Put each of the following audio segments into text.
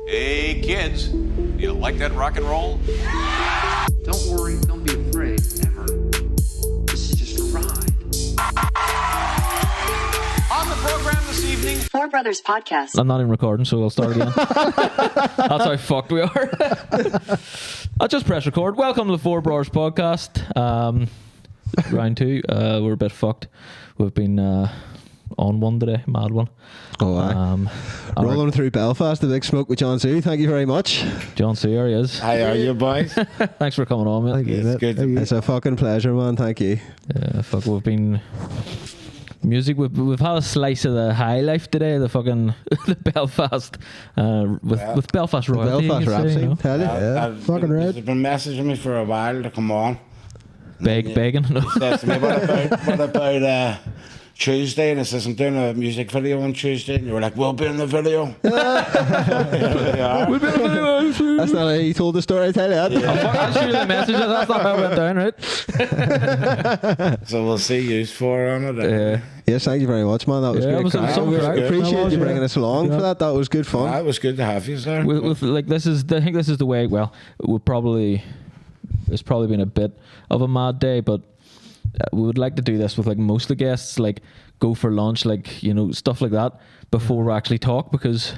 Hey kids, you like that rock and roll? Don't worry, don't be afraid, ever. This is just a ride. On the program this evening, Four Brothers Podcast. I'm not even recording, so I'll start again. That's how fucked we are. I'll just press record. Welcome to the Four Brors Podcast. Round two. We're a bit fucked. We've been on one today, mad one. Oh, aye. Rolling through Belfast, the big smoke with Jun Tzu. Thank you very much. Jun Tzu, here he is. How are you, boys? Thanks for coming on, mate. Thank you. It's good. It's a fucking pleasure, man. Thank you. Yeah, fuck, we've been... Music, we've had a slice of the high life today, the fucking the Belfast, with Belfast royalty. Belfast rap scene, you know? tell you. Fucking right. They've been messaging me for a while to come on. Begging. No. Says to me, what about Tuesday? And it says, I'm doing a music video on Tuesday. And you were like, we'll be in the video. Yeah. We'll be in the video. That's not how you told the story, I tell you that. I'll shoot you the message. That's not how it went down, right? So we'll see you for on it. Yes, thank you very much, man. That was great. It was crack. some We crack. appreciate you bringing us along for that. That was good fun. It was good to have you, sir. With like I think this is the way. Well, it's probably been a bit of a mad day, but we would like to do this with like most of the guests, like go for lunch, like, you know, stuff like that before we actually talk, because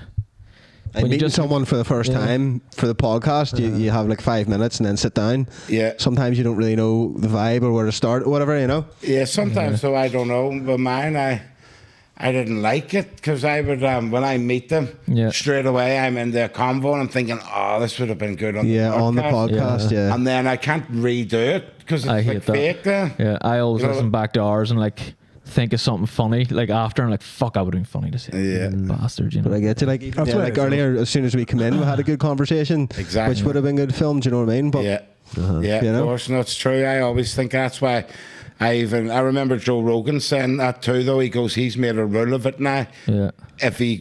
And meeting someone for the first time for the podcast, you have like 5 minutes and then sit down. Yeah. Sometimes you don't really know the vibe or where to start or whatever, you know. Yeah, sometimes, so I don't know. But mine, I didn't like it because I would, when I meet them, straight away I'm in their convo and I'm thinking, oh, this would have been good on the podcast. On the podcast, yeah. And then I can't redo it because it's like fake then. Yeah, I always listen back to ours and like think of something funny like after and like, fuck, I would have been funny to say. Yeah. Bastard, you know. But I get you, like, like earlier, as soon as we come in, we had a good conversation. Exactly. Which would have been good film, do you know what I mean? But, yeah, you know? Of course, no, it's true. I always think that's why I remember Joe Rogan saying that too, though. He goes, he's made a rule of it now. Yeah.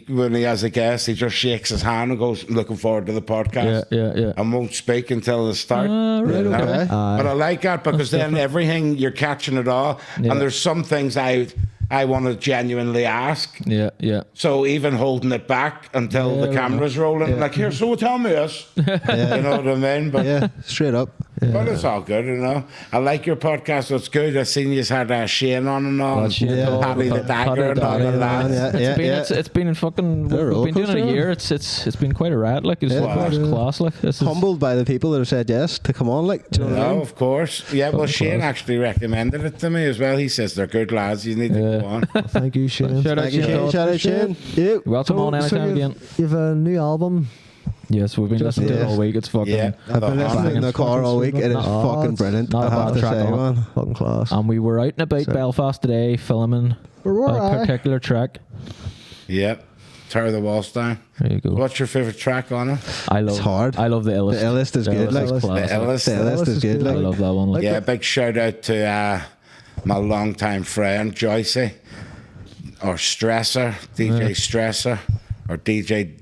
When he has a guest, he just shakes his hand and goes, looking forward to the podcast. Yeah. And won't speak until the start. Right, okay. But I like that because then everything, you're catching it all. Yeah. And there's some things I want to genuinely ask. Yeah. So even holding it back until the camera's rolling, like, here, so tell me this. You know what I mean? But yeah, straight up. But it's all good, you know. I like your podcast, so it's good. I've seen you had Shane on and all. Paddy the Dagger and all of that. It's been in fucking. We've been doing it a year. It's been quite a riot. Like, it's class. Like, humbled by the people that have said yes to come on. Like, do you know what I mean? Of course. Yeah, well, Shane actually recommended it to me as well. He says they're good lads. You need to go on. Thank you, Shane. Shout out Shane. Yeah. Welcome on anytime again. You have a new album. Yes, we've been listening to it all week. It's fucking. I've been listening in the car all week. It is fucking brilliant. Not a bad track, man. Fucking class. And we were out and about Belfast today filming a particular track. Yep. Tear the walls down. There you go. What's your favourite track on it? It's hard. I love the Illest. The Illest is good. Like, The Illest is good. I love that one. Like, yeah, big shout out to my longtime friend Joycey, or Stressor, DJ Stressor, or DJ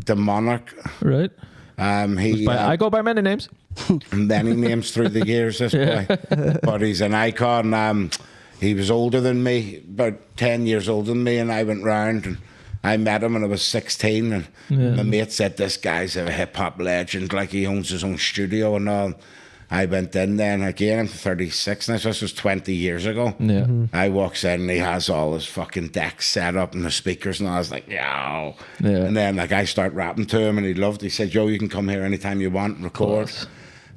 the Monarch. Right. I go by many names. Many names through the years, this boy. But he's an icon. He was older than me, about 10 years older than me, and I went round and I met him when I was 16, and my mate said, this guy's a hip-hop legend, like he owns his own studio and all. I went in then, again, I'm 36 now, so this was 20 years ago. Yeah. I walks in and he has all his fucking decks set up and the speakers, and I was like, yo. Yeah. And then like I start rapping to him and he loved it. He said, Joe, you can come here anytime you want and record.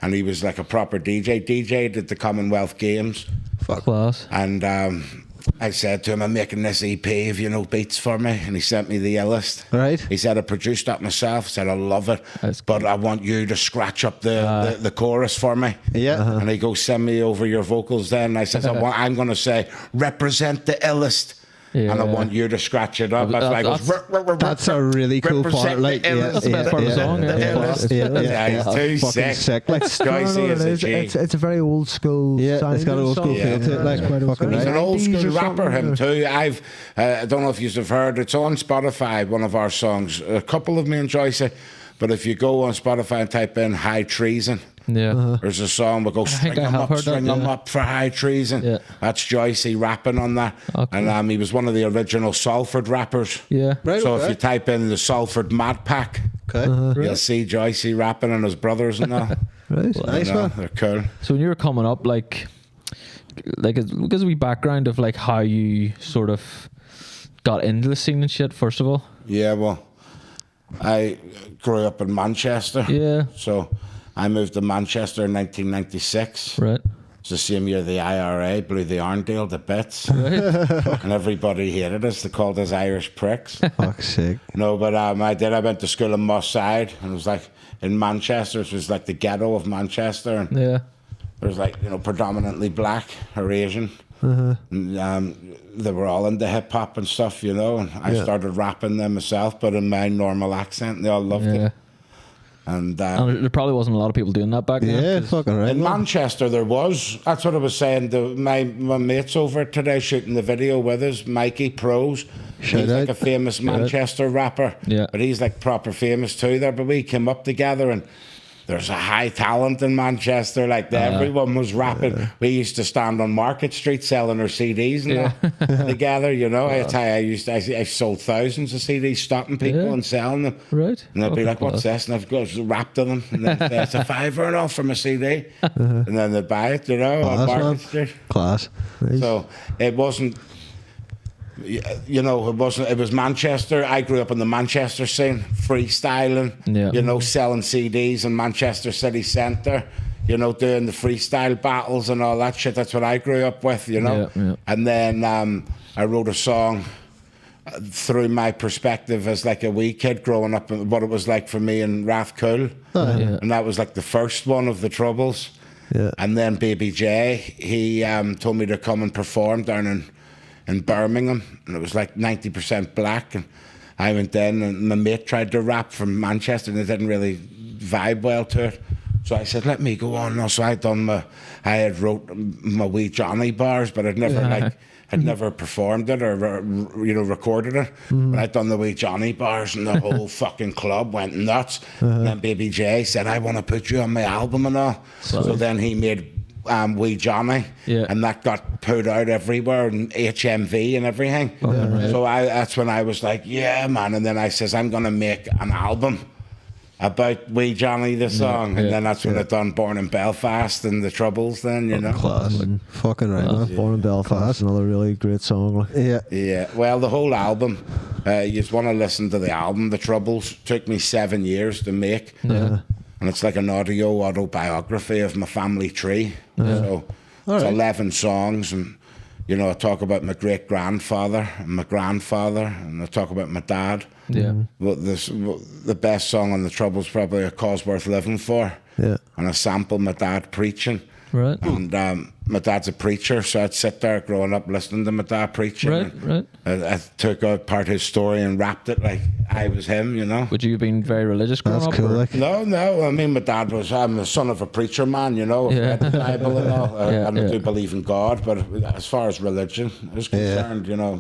And he was like a proper DJ. DJ did the Commonwealth Games. Fuck class. And I said to him, I'm making this EP, if you know beats for me. And he sent me the Illest. Right. He said, I produced that myself. He said, I love it. But I want you to scratch up the chorus for me. Yeah. And he goes, send me over your vocals then. And I said, I'm going to say, represent the Illest. Yeah. And I want you to scratch it up. That's a really cool part. Like, that's the best part of the song. He's too sick. Like, it's a very old school. Yeah, it's got an old school feel to it. Like, he's an old school rapper, him too. I don't know if you've heard. It's on Spotify. One of our songs. A couple of me and Joyce. But if you go on Spotify and type in High Treason, Yeah. There's a song we go think string I them have up, heard that, string them yeah. up for high treason. Yeah. That's Joycey rapping on that. Okay. And he was one of the original Salford rappers. Yeah. Right, So okay. if you type in the Salford Mad Pack, Okay. you'll see Joycey rapping and his brothers and all. Right. Nice You know, one. they're cool. So when you were coming up, like because we background of like how you sort of got into the scene and shit. First of all. Yeah, well, I grew up in Manchester. Yeah. So I moved to Manchester in 1996. Right. It's the same year the IRA blew the Arndale to bits. And everybody hated us. They called us Irish pricks. Fuck's sake. No, but I went to school in Moss Side, and it was like in Manchester. It was like the ghetto of Manchester, and Yeah. there was like, you know, predominantly black or Asian. And, they were all into hip hop and stuff, you know. And I started rapping them myself, but in my normal accent. And they all loved Yeah. it. And And there probably wasn't a lot of people doing that back then. Yeah, 'cause- fucking right. in man. Manchester, there was. That's what I was saying. My mate's over today shooting the video with us, Mikey Pros. Shout He's like out. a famous Manchester rapper. Yeah. But he's like proper famous too there. But we came up together, and there's a high talent in Manchester. Like everyone was rapping. We used to stand on Market Street selling our CDs and that together. You know, I sold thousands of CDs, stopping people Yeah. and selling them. Right. And they'd be Fucking like, "What's class. this?" And I'd go rap to them, and then it's a £5 and all for my CD, and then they'd buy it. You know, on Class, man. Market Street. Class. So it wasn't. You know, it was Manchester. I grew up in the Manchester scene, freestyling. Yeah. You know, selling CDs in Manchester City Centre. You know, doing the freestyle battles and all that shit. That's what I grew up with. You know, Yeah, yeah. and then I wrote a song through my perspective as like a wee kid growing up, and what it was like for me in Rathcoole, Yeah. and that was like the first one of the Troubles. Yeah. And then Baby J, he told me to come and perform down in Birmingham, and it was like 90% black, and I went in, and my mate tried to rap from Manchester, and it didn't really vibe well to it. So I said, let me go on. No, so I had wrote my wee Johnny bars, but I'd never I'd never performed it or you know, recorded it. But I'd done the wee Johnny bars, and the whole fucking club went nuts. And then Baby J said, I want to put you on my album and all. So then he made Wee Johnny, Yeah. and that got put out everywhere, and HMV and everything. So that's when I was like, yeah, man. And then I says, I'm gonna make an album about Wee Johnny, the song, and then that's when I done Born in Belfast and the Troubles. Then you know, Class. Fucking right, man. Born in Belfast, another really great song. Like. Yeah. yeah. Well, the whole album, you just want to listen to the album. The Troubles took me 7 years to make. Yeah. And it's like an audio autobiography of my family tree. So it's 11 songs, and you know, I talk about my great grandfather and my grandfather, and I talk about my dad. Yeah. Well, the best song on the Troubles probably A Cause Worth Living For. Yeah. And I sample my dad preaching. Right. And my dad's a preacher, so I'd sit there growing up listening to my dad preaching. Right, and right. I took out part of his story and rapped it like I was him, you know. Would you have been very religious growing That's up? cool. or- Like. No. I mean, my dad was. I'm the son of a preacher man, you know. Yeah. Read the Bible and all. Yeah, and I yeah. do believe in God, but as far as religion is concerned, you know.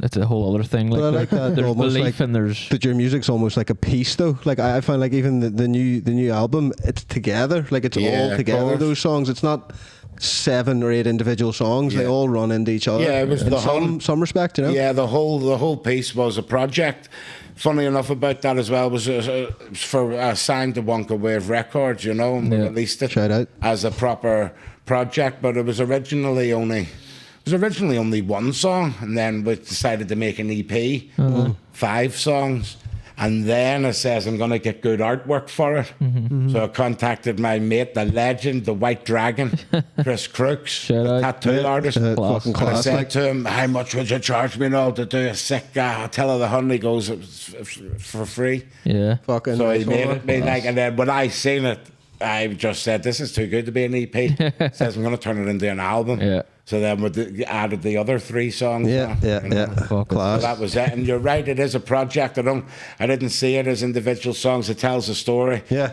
It's a whole other thing. Like, But I like that there's almost belief like and there's that your music's almost like a piece though. Like I find like even the new album, it's together. Like it's Yeah, all of together, course. those songs. It's not 7 or 8 individual songs. They Yeah. all run into each other. Yeah, it was in the whole- some respect, you know. Yeah, the whole piece was a project. Funny enough about that as well was signed to Wonka Wave Records, you know, and we Yeah. released it Shout out. as a proper project. But it was originally only one song, and then we decided to make an EP, 5 songs. And then it says I'm going to get good artwork for it. So I contacted my mate, the legend, the White Dragon, Chris Crooks, Shout the out. tattoo artist. Fucking And I class. said Like, to him, how much would you charge me now to do a sick tell of the Hun? He goes, for free. yeah. fucking. So he nice made one. it me like, and then when I seen it, I just said, this is too good to be an EP. Says I'm going to turn it into an album. Yeah. So then we added the other 3 songs. Yeah, on, yeah, you know. yeah. Fuck it. Class. So that was it. And you're right, it is a project. I didn't see it as individual songs. It tells a story. Yeah.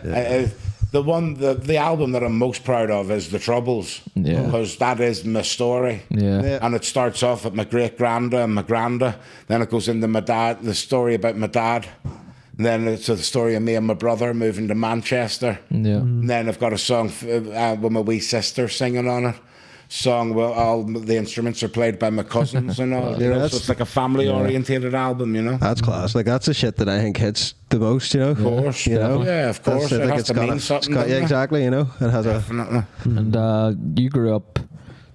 The album that I'm most proud of is The Troubles. Yeah. Because that is my story. Yeah. Yeah. And it starts off with my great granda and my granda. Then it goes into my dad, the story about my dad. And then it's the story of me and my brother moving to Manchester. Yeah. And then I've got a song with my wee sister singing on it. Song where all the instruments are played by my cousins and all. Yeah, So it's like a family orientated album, you know. That's class. Like that's the shit that I think hits the most, you know. Of course, you know. yeah, of course. That's It has it's to got mean a- something. it's got- yeah, doesn't it? exactly. You know, it has Definitely. And you grew up?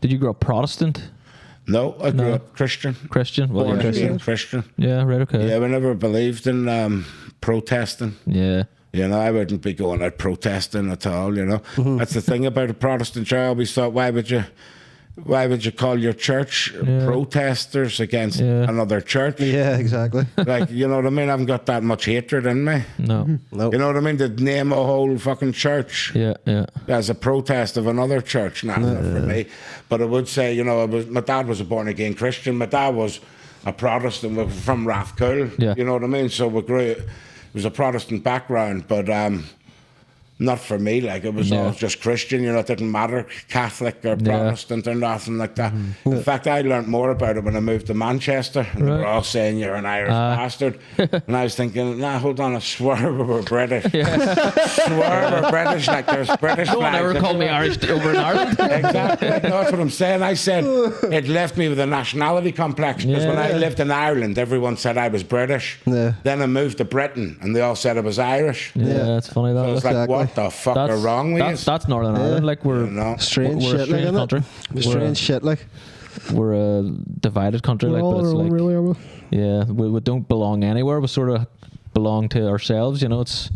Did you grow up Protestant, No, I grew up Christian. Christian? Well, Born yeah. and being Christian. Yeah, right. Okay. Yeah, we never believed in protesting. Yeah. You know, I wouldn't be going out protesting at all, you know. That's the thing about a Protestant church. I always thought, why would you call your church protesters against another church? Yeah, exactly. Like, you know what I mean? I haven't got that much hatred in me. No. Nope. You know what I mean? To name a whole fucking church Yeah. Yeah. as a protest of another church, not for me. But I would say, you know, my dad was a born again Christian. My dad was a Protestant from Rathcoole. Yeah. You know what I mean? So we grew. It was a Protestant background, but not for me. Like it was all just Christian. You know, it didn't matter Catholic or Protestant or nothing like that. In fact, I learned more about it when I moved to Manchester. And they were all saying you're an Irish bastard, and I was thinking, nah, hold on, I swear we were British. Swear we're British. Like there's British. No one flags ever called me everywhere. Irish over in Ireland. Exactly. No, that's what I'm saying. I said it left me with a nationality complex because when I lived in Ireland, everyone said I was British. Yeah. Then I moved to Britain, and they all said I was Irish. Yeah, that's funny. That So it's is. like, Exactly. what the fuck are wrong with you? That's Northern Ireland. Like we're You know? Strange we're a shit, like, strange innit? country. Strange shit, like. We're a divided country, We're like, all but it's our own, like, really, are we? yeah, we don't belong anywhere. We sort of belong to ourselves. You know, it's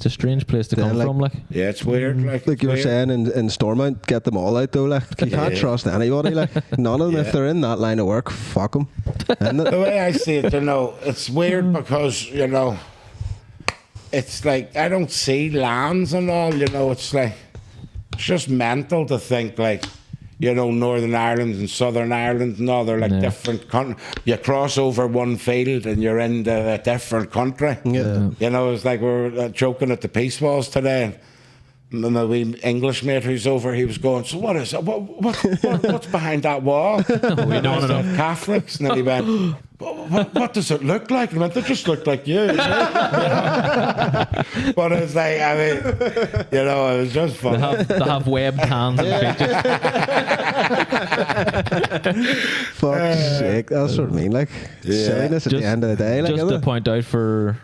a strange place to come like- from. Like, Yeah, it's weird. Like Like you were weird. saying in Stormont, get them all out though. Like you can't Yeah. trust anybody. Like none of them. Yeah. If they're in that line of work, fuck them. The way I see it, you know, it's weird because, you know, it's like I don't see lands and all, you know, it's like it's just mental to think like, you know, Northern Ireland and Southern Ireland and all, they're like different countries. You cross over one field and you're in a different country. Yeah. You know, it's like we were joking at the Peace Walls today. My wee English mate who's over, he was going, so what is it? What's behind that wall? We don't know. Catholics. And then he went, what does it look like? And I went, they just look like you. You know? But it's like, I mean, you know, it was just fun. they have webcams and features. Fuck's sake. That's what I mean. Like silliness at Just- the end of the day. Like Just isn't to it? point out for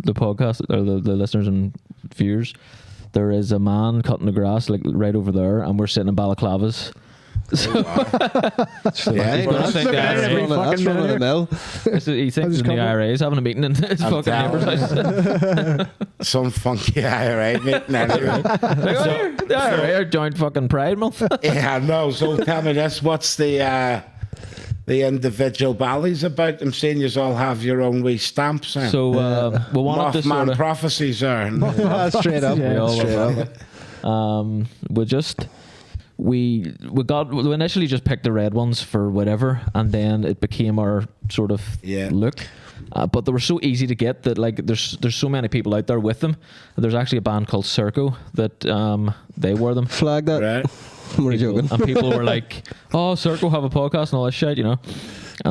the podcast or the listeners and viewers, there is a man cutting the grass like right over there, and we're sitting in balaclavas. Yeah, He's gonna think the That's IRA. running- that's running the mill. He thinks the IRA is having a meeting in his fucking telling neighbour's house. some funky IRA meeting anyway. The IRA are joint fucking Pride Month. Yeah, no. So tell me this: what's the individual valleys about? I'm saying you all have your own wee stamps. So we wanted to Mothman sort of prophecies are. Straight up. We all Straight love up. we initially just picked the red ones for whatever, and then it became our sort of look. But they were so easy to get that like there's so many people out there with them. There's actually a band called Circo that they wear them. Flag that. Right. We're joking. And people were like, "Oh, Circo have a podcast and all that shit," you know.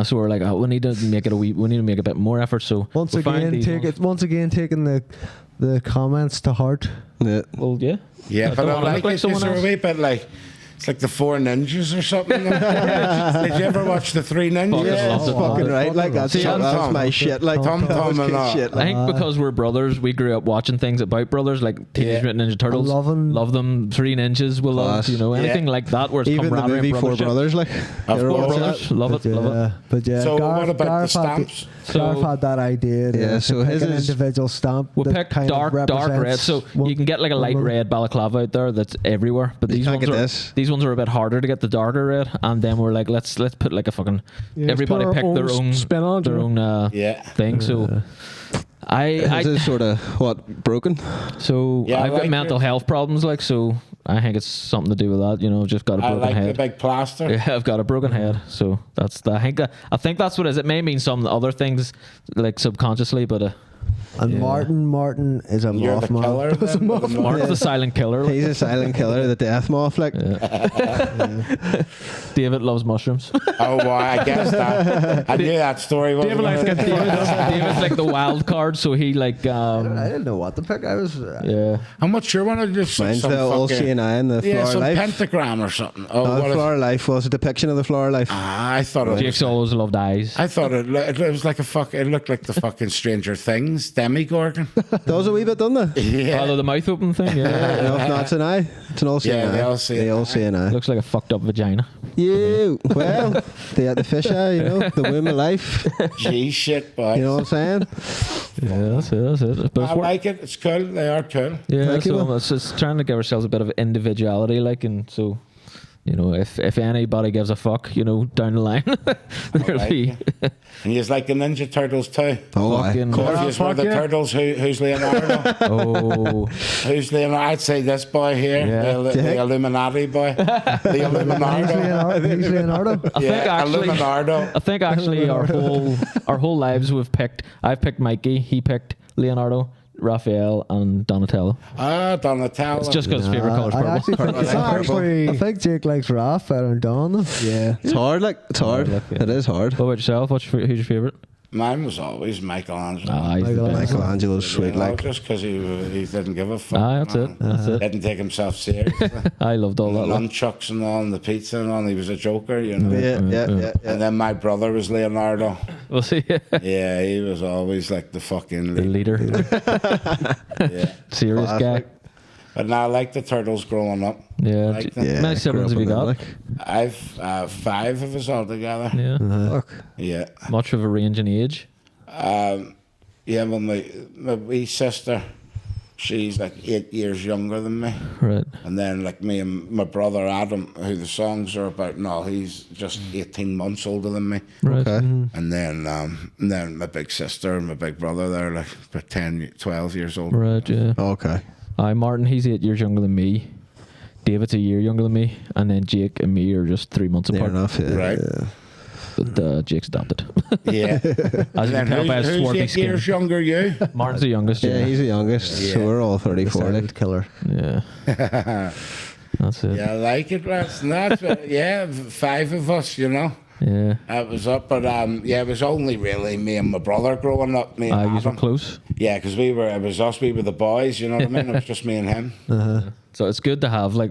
So we're like, "Oh, we need to make it we need to make a bit more effort." So Once we found again, these ones. taking the comments to heart. Yeah. Well, yeah. Yeah, I but don't I wanna like look like it. someone They're a else. wee bit like. It's like the Four Ninjas or something. Did you ever watch the Three Ninjas? Fucking Yeah, loved it's it. fucking right. Like that's, See, that's my shit. Like Tom that's and good all. shit. I Like, think because we're brothers, we grew up watching things about brothers like Teenage Yeah. Mutant Ninja Turtles. Love them. Three Ninjas. We love, Class. you know, anything Yeah. like that. Where it's even the camaraderie movie and Four brothership. Brothers. Like Of you're all course. Brothers, love it, love it. But yeah, So Gareth, what about the Gareth had stamps? Gareth So- had that idea. Yeah, so to his pick an is- individual stamp. We that picked kind of dark red. represents So one- you can get like a light one- red balaclava out there that's everywhere. But You these can't ones get are this. these ones are a bit harder to get the darker red. And then we're like, let's put like a fucking Yeah, let's everybody put our pick their own own spin on it, their you know? own Yeah. thing. So this is sort of broken. so Yeah, I I've got like mental it. health problems, like, so I think it's something to do with that. You know, just got a I broken like the head. big plaster. Yeah, I've got a broken head, so I think that's what it is. It may mean some other things like subconsciously, but And Martin is a You're the moth man. killer. Then, with the Mark's the silent killer. like. He's a silent killer, the death moth. Like, David loves mushrooms. Oh, well, I guess that. I knew that story. David likes David's like the wild card, so he like I didn't know what to pick. I was. yeah. How much you want to just mine's the old CNI and the yeah, Flower some Life. pentagram or something. Oh, The what is, Flower Life was a depiction of the Flower Life. I thought it Jake's was. always loved eyes. I thought it was like a fuck. It looked like the fucking Stranger Things Demigorgon. Does a wee bit, doesn't it? Yeah. Although the mouth open thing, yeah. No, it's an eye. It's an old CNI. Yeah, the old The old CNI. CNI. Looks like a fucked up vagina. You well, the fish eye, you know, the womb of life. Gee, shit, boy. You know what I'm saying? Yeah, that's it. But it's I like it. It's cool. They are cool. yeah, Thank you, so man. it's just trying to give ourselves a bit of individuality, like, and so, you know, if anybody gives a fuck, you know, down the line, there'll like be And he's like the Ninja Turtles too. Oh, aye. fucking. If you were the Turtles, who's Leonardo? Oh, Who's Leonardo? I'd say this boy here, Yeah. the Illuminati boy, the He's Illuminardo. Leonardo. Illuminardo. I think actually our whole lives I've picked Mikey, he picked Leonardo, Raphael, and Donatello. Ah, Donatello. It's just because his favorite color is I purple. actually think It's not actually- I think Jake likes Raph better than Don. though. Yeah, it's hard. Like, it's hard. Like, yeah. It is hard. What about yourself? Who's your favorite? Mine was always Michelangelo. Ah, he's the best. Michelangelo's You sweet. know, Like, just because he didn't give a fuck. Ah, that's it. That's it. Didn't take himself seriously. I loved all the that. Like. nunchucks and all, and the pizza and all. He was a joker, you know. yeah. And then my brother was Leonardo. We'll see. Yeah, he was always like the fucking The leader, Yeah. serious guy. Classic. But now I like the Turtles growing up. Yeah. Like them. Yeah, How many siblings have you grew up got? in them, I've 5 of us all together. Yeah. Look, Yeah. Much of a range in age. Yeah, well, my wee sister, she's like 8 years younger than me. Right. And then like me and my brother Adam, who the songs are about, no, he's just 18 months older than me. Right. okay. And then my big sister and my big brother, they're like about 10, 12 years old. Right. Yeah. Okay. Martin, he's 8 years younger than me. David's a year younger than me, and then Jake and me are just 3 months Near apart. enough. Yeah. Right. Yeah. But Jake's adopted. Yeah. As you And can tell by his who's swarthy 8 skin. years younger you? Martin's the youngest. Yeah, Yeah. he's the youngest. Yeah. So we're all 34. Silent Like. killer. Yeah. That's it. Yeah, I like it, lads. That's yeah, 5 of us, you know. Yeah. That was up, but yeah, it was only really me and my brother growing up. Me and You were Adam. close. Yeah, because it was us, we were the boys, you know what I mean? It was just me and him. So it's good to have, like,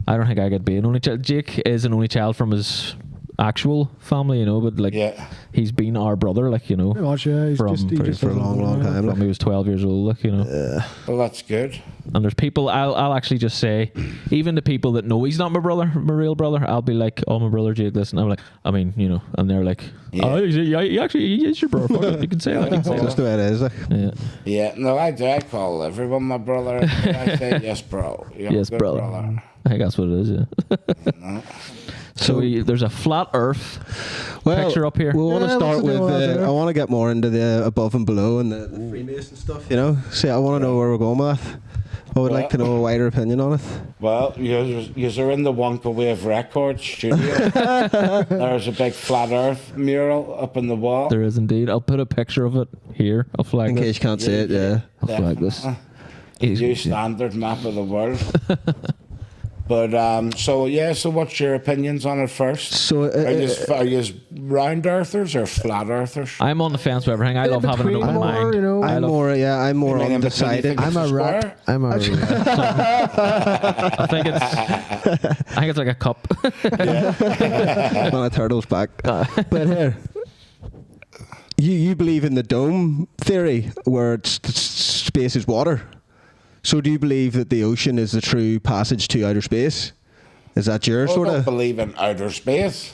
I don't think I could be an only child. Jake is an only child from his actual family, you know, but like Yeah. he's been our brother, like, you know, Pretty much, yeah. He's From- just, he for- just For a doesn't long, long know. time. from Like. he was 12 years old, like, you know. Well, that's good. And there's people, I'll actually just say, even the people that know he's not my brother, my real brother, I'll be like, oh, my brother Jake, listen. I'm like, I mean, you know, and they're like, Yeah. oh, he actually is your brother. Fuck it, you can say that. You can say That's that. the way it is. Like. Yeah. Yeah, no, I do. I call everyone my brother. I say, yes, bro. You're Yes, a good brother. I think that's what it is, yeah. So there's a flat Earth picture up here. We want to Yeah, start what's the with. deal out there? I want to get more into the above and below and the Freemason stuff. You know, see, I want to know where we're going with that. I would like to know a wider opinion on it. Well, you're in the Wonka Wave Records studio. There's a big flat Earth mural up on the wall. There is indeed. I'll put a picture of it here. I'll flag In this. case you can't see it, yeah. I'll flag this. New standard map of the world. But so what's your opinions on it first? So, Are you round earthers or flat earthers? I'm on the fence with everything. I love having an between open more, mind. you know. I I'm love, more, I'm more I mean, in between, you undecided. think I'm it's a rat. square? I'm a rat. I think it's like a cup. On a turtle's back. But here, you believe in the dome theory where space is water. So do you believe that the ocean is the true passage to outer space? Is that your I sort don't of? believe in outer space.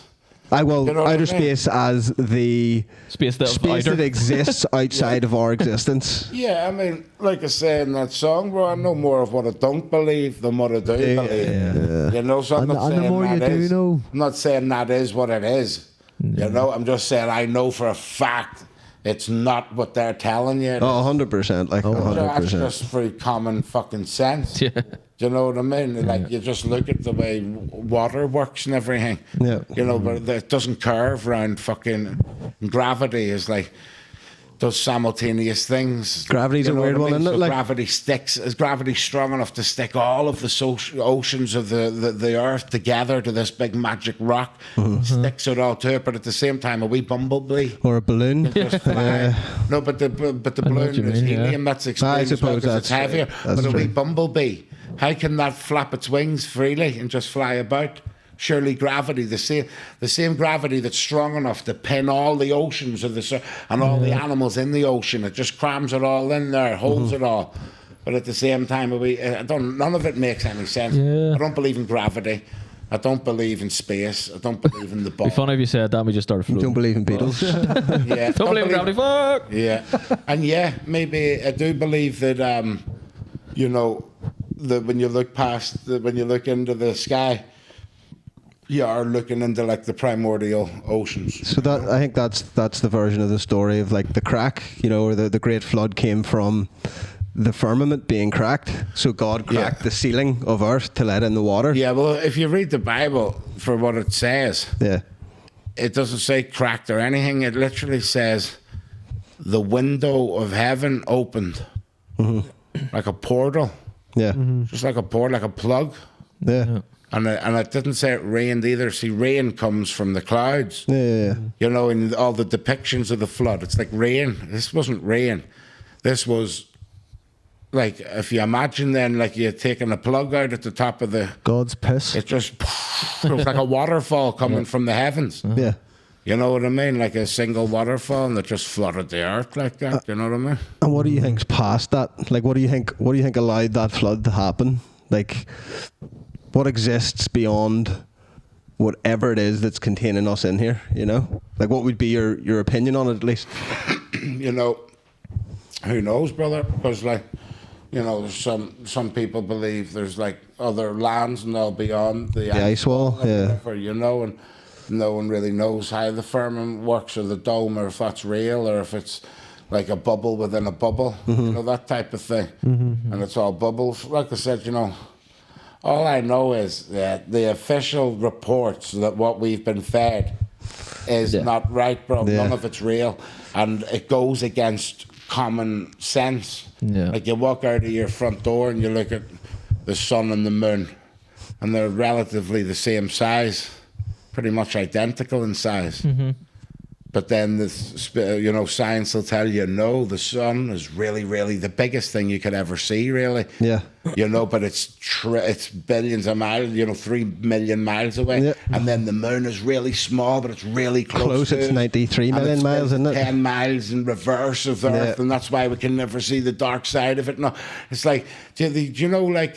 You know what I outer mean? space as the Space that space outer. that exists outside of our existence. Yeah, I mean, like I say in that song, bro, I know more of what I don't believe than what I do believe. You know, so I'm And- not and the saying more you that do is. know. I'm not saying that is what it is. You know, I'm just saying I know for a fact it's not what they're telling you. Oh, 100%. Like, So that's 100%. just very common fucking sense. Yeah. Do you know what I mean? Like, you just look at the way water works and everything. Yeah. You know, but it doesn't curve around fucking gravity. Is like, does simultaneous things. Gravity's a weird one, isn't it? So Like- gravity sticks. Is gravity strong enough to stick all of the oceans of the Earth together to this big magic rock? Sticks it all to it, but at the same time, a wee bumblebee. Or a balloon. Just fly. No, but the know what balloon you is mean, yeah. helium. That's explained as well suppose 'cause it's that's- heavier. that's But a wee true. bumblebee, how can that flap its wings freely and just fly about? Surely gravity, the same gravity that's strong enough to pin all the oceans of and all the animals in the ocean. It just crams it all in there, holds it all. But at the same time, none of it makes any sense. Yeah. I don't believe in gravity. I don't believe in space. I don't believe in the ball. It'd be funny if you said that and we just started You floating. don't believe in Beatles. Yeah, Don't believe in gravity. Fuck. Yeah, and yeah, maybe I do believe that you know, that when you look when you look into the sky, you are looking into like the primordial oceans. So that I think that's the version of the story of like the crack, you know, or the great flood came from the firmament being cracked. So God cracked the ceiling of earth to let in the water. Yeah, well, if you read the Bible for what it says, Yeah. it doesn't say cracked or anything. It literally says the window of heaven opened, like a portal, Yeah. just like a portal, like a plug. Yeah. And it didn't say it rained either. See, rain comes from the clouds. Yeah. You know, in all the depictions of the flood, it's like rain. This wasn't rain. This was like, if you imagine then, like you're taking a plug out at the top of the, God's piss. it just, it was like a waterfall coming from the heavens. Yeah. You know what I mean? Like a single waterfall, and it just flooded the earth like that. You know what I mean? And what do you think's past that? Like, what do you think allowed that flood to happen? Like, what exists beyond whatever it is that's containing us in here? You know, like, what would be your opinion on it, at least? You know, who knows, brother? Because like, you know, there's some people believe there's like other lands and all beyond the ice wall, or yeah. whatever, you know, and no one really knows how the firmament works or the dome, or if that's real or if it's like a bubble within a bubble, you know, that type of thing. And it's all bubbles. Like I said, you know, all I know is that the official reports that what we've been fed is not right, bro. Yeah. None of it's real. And it goes against common sense. Yeah. Like you walk out of your front door and you look at the sun and the moon, and they're relatively the same size, pretty much identical in size. But then you know, science will tell you, no, the sun is really, really the biggest thing you could ever see, really. Yeah. You know, but it's billions of miles, you know, 3 million miles away. Yeah. And then the moon is really small, but it's really close to It's us. 93 And million it's miles, isn't it? 10 miles in reverse of the Yeah. Earth, and that's why we can never see the dark side of it. No, it's like, do you know, like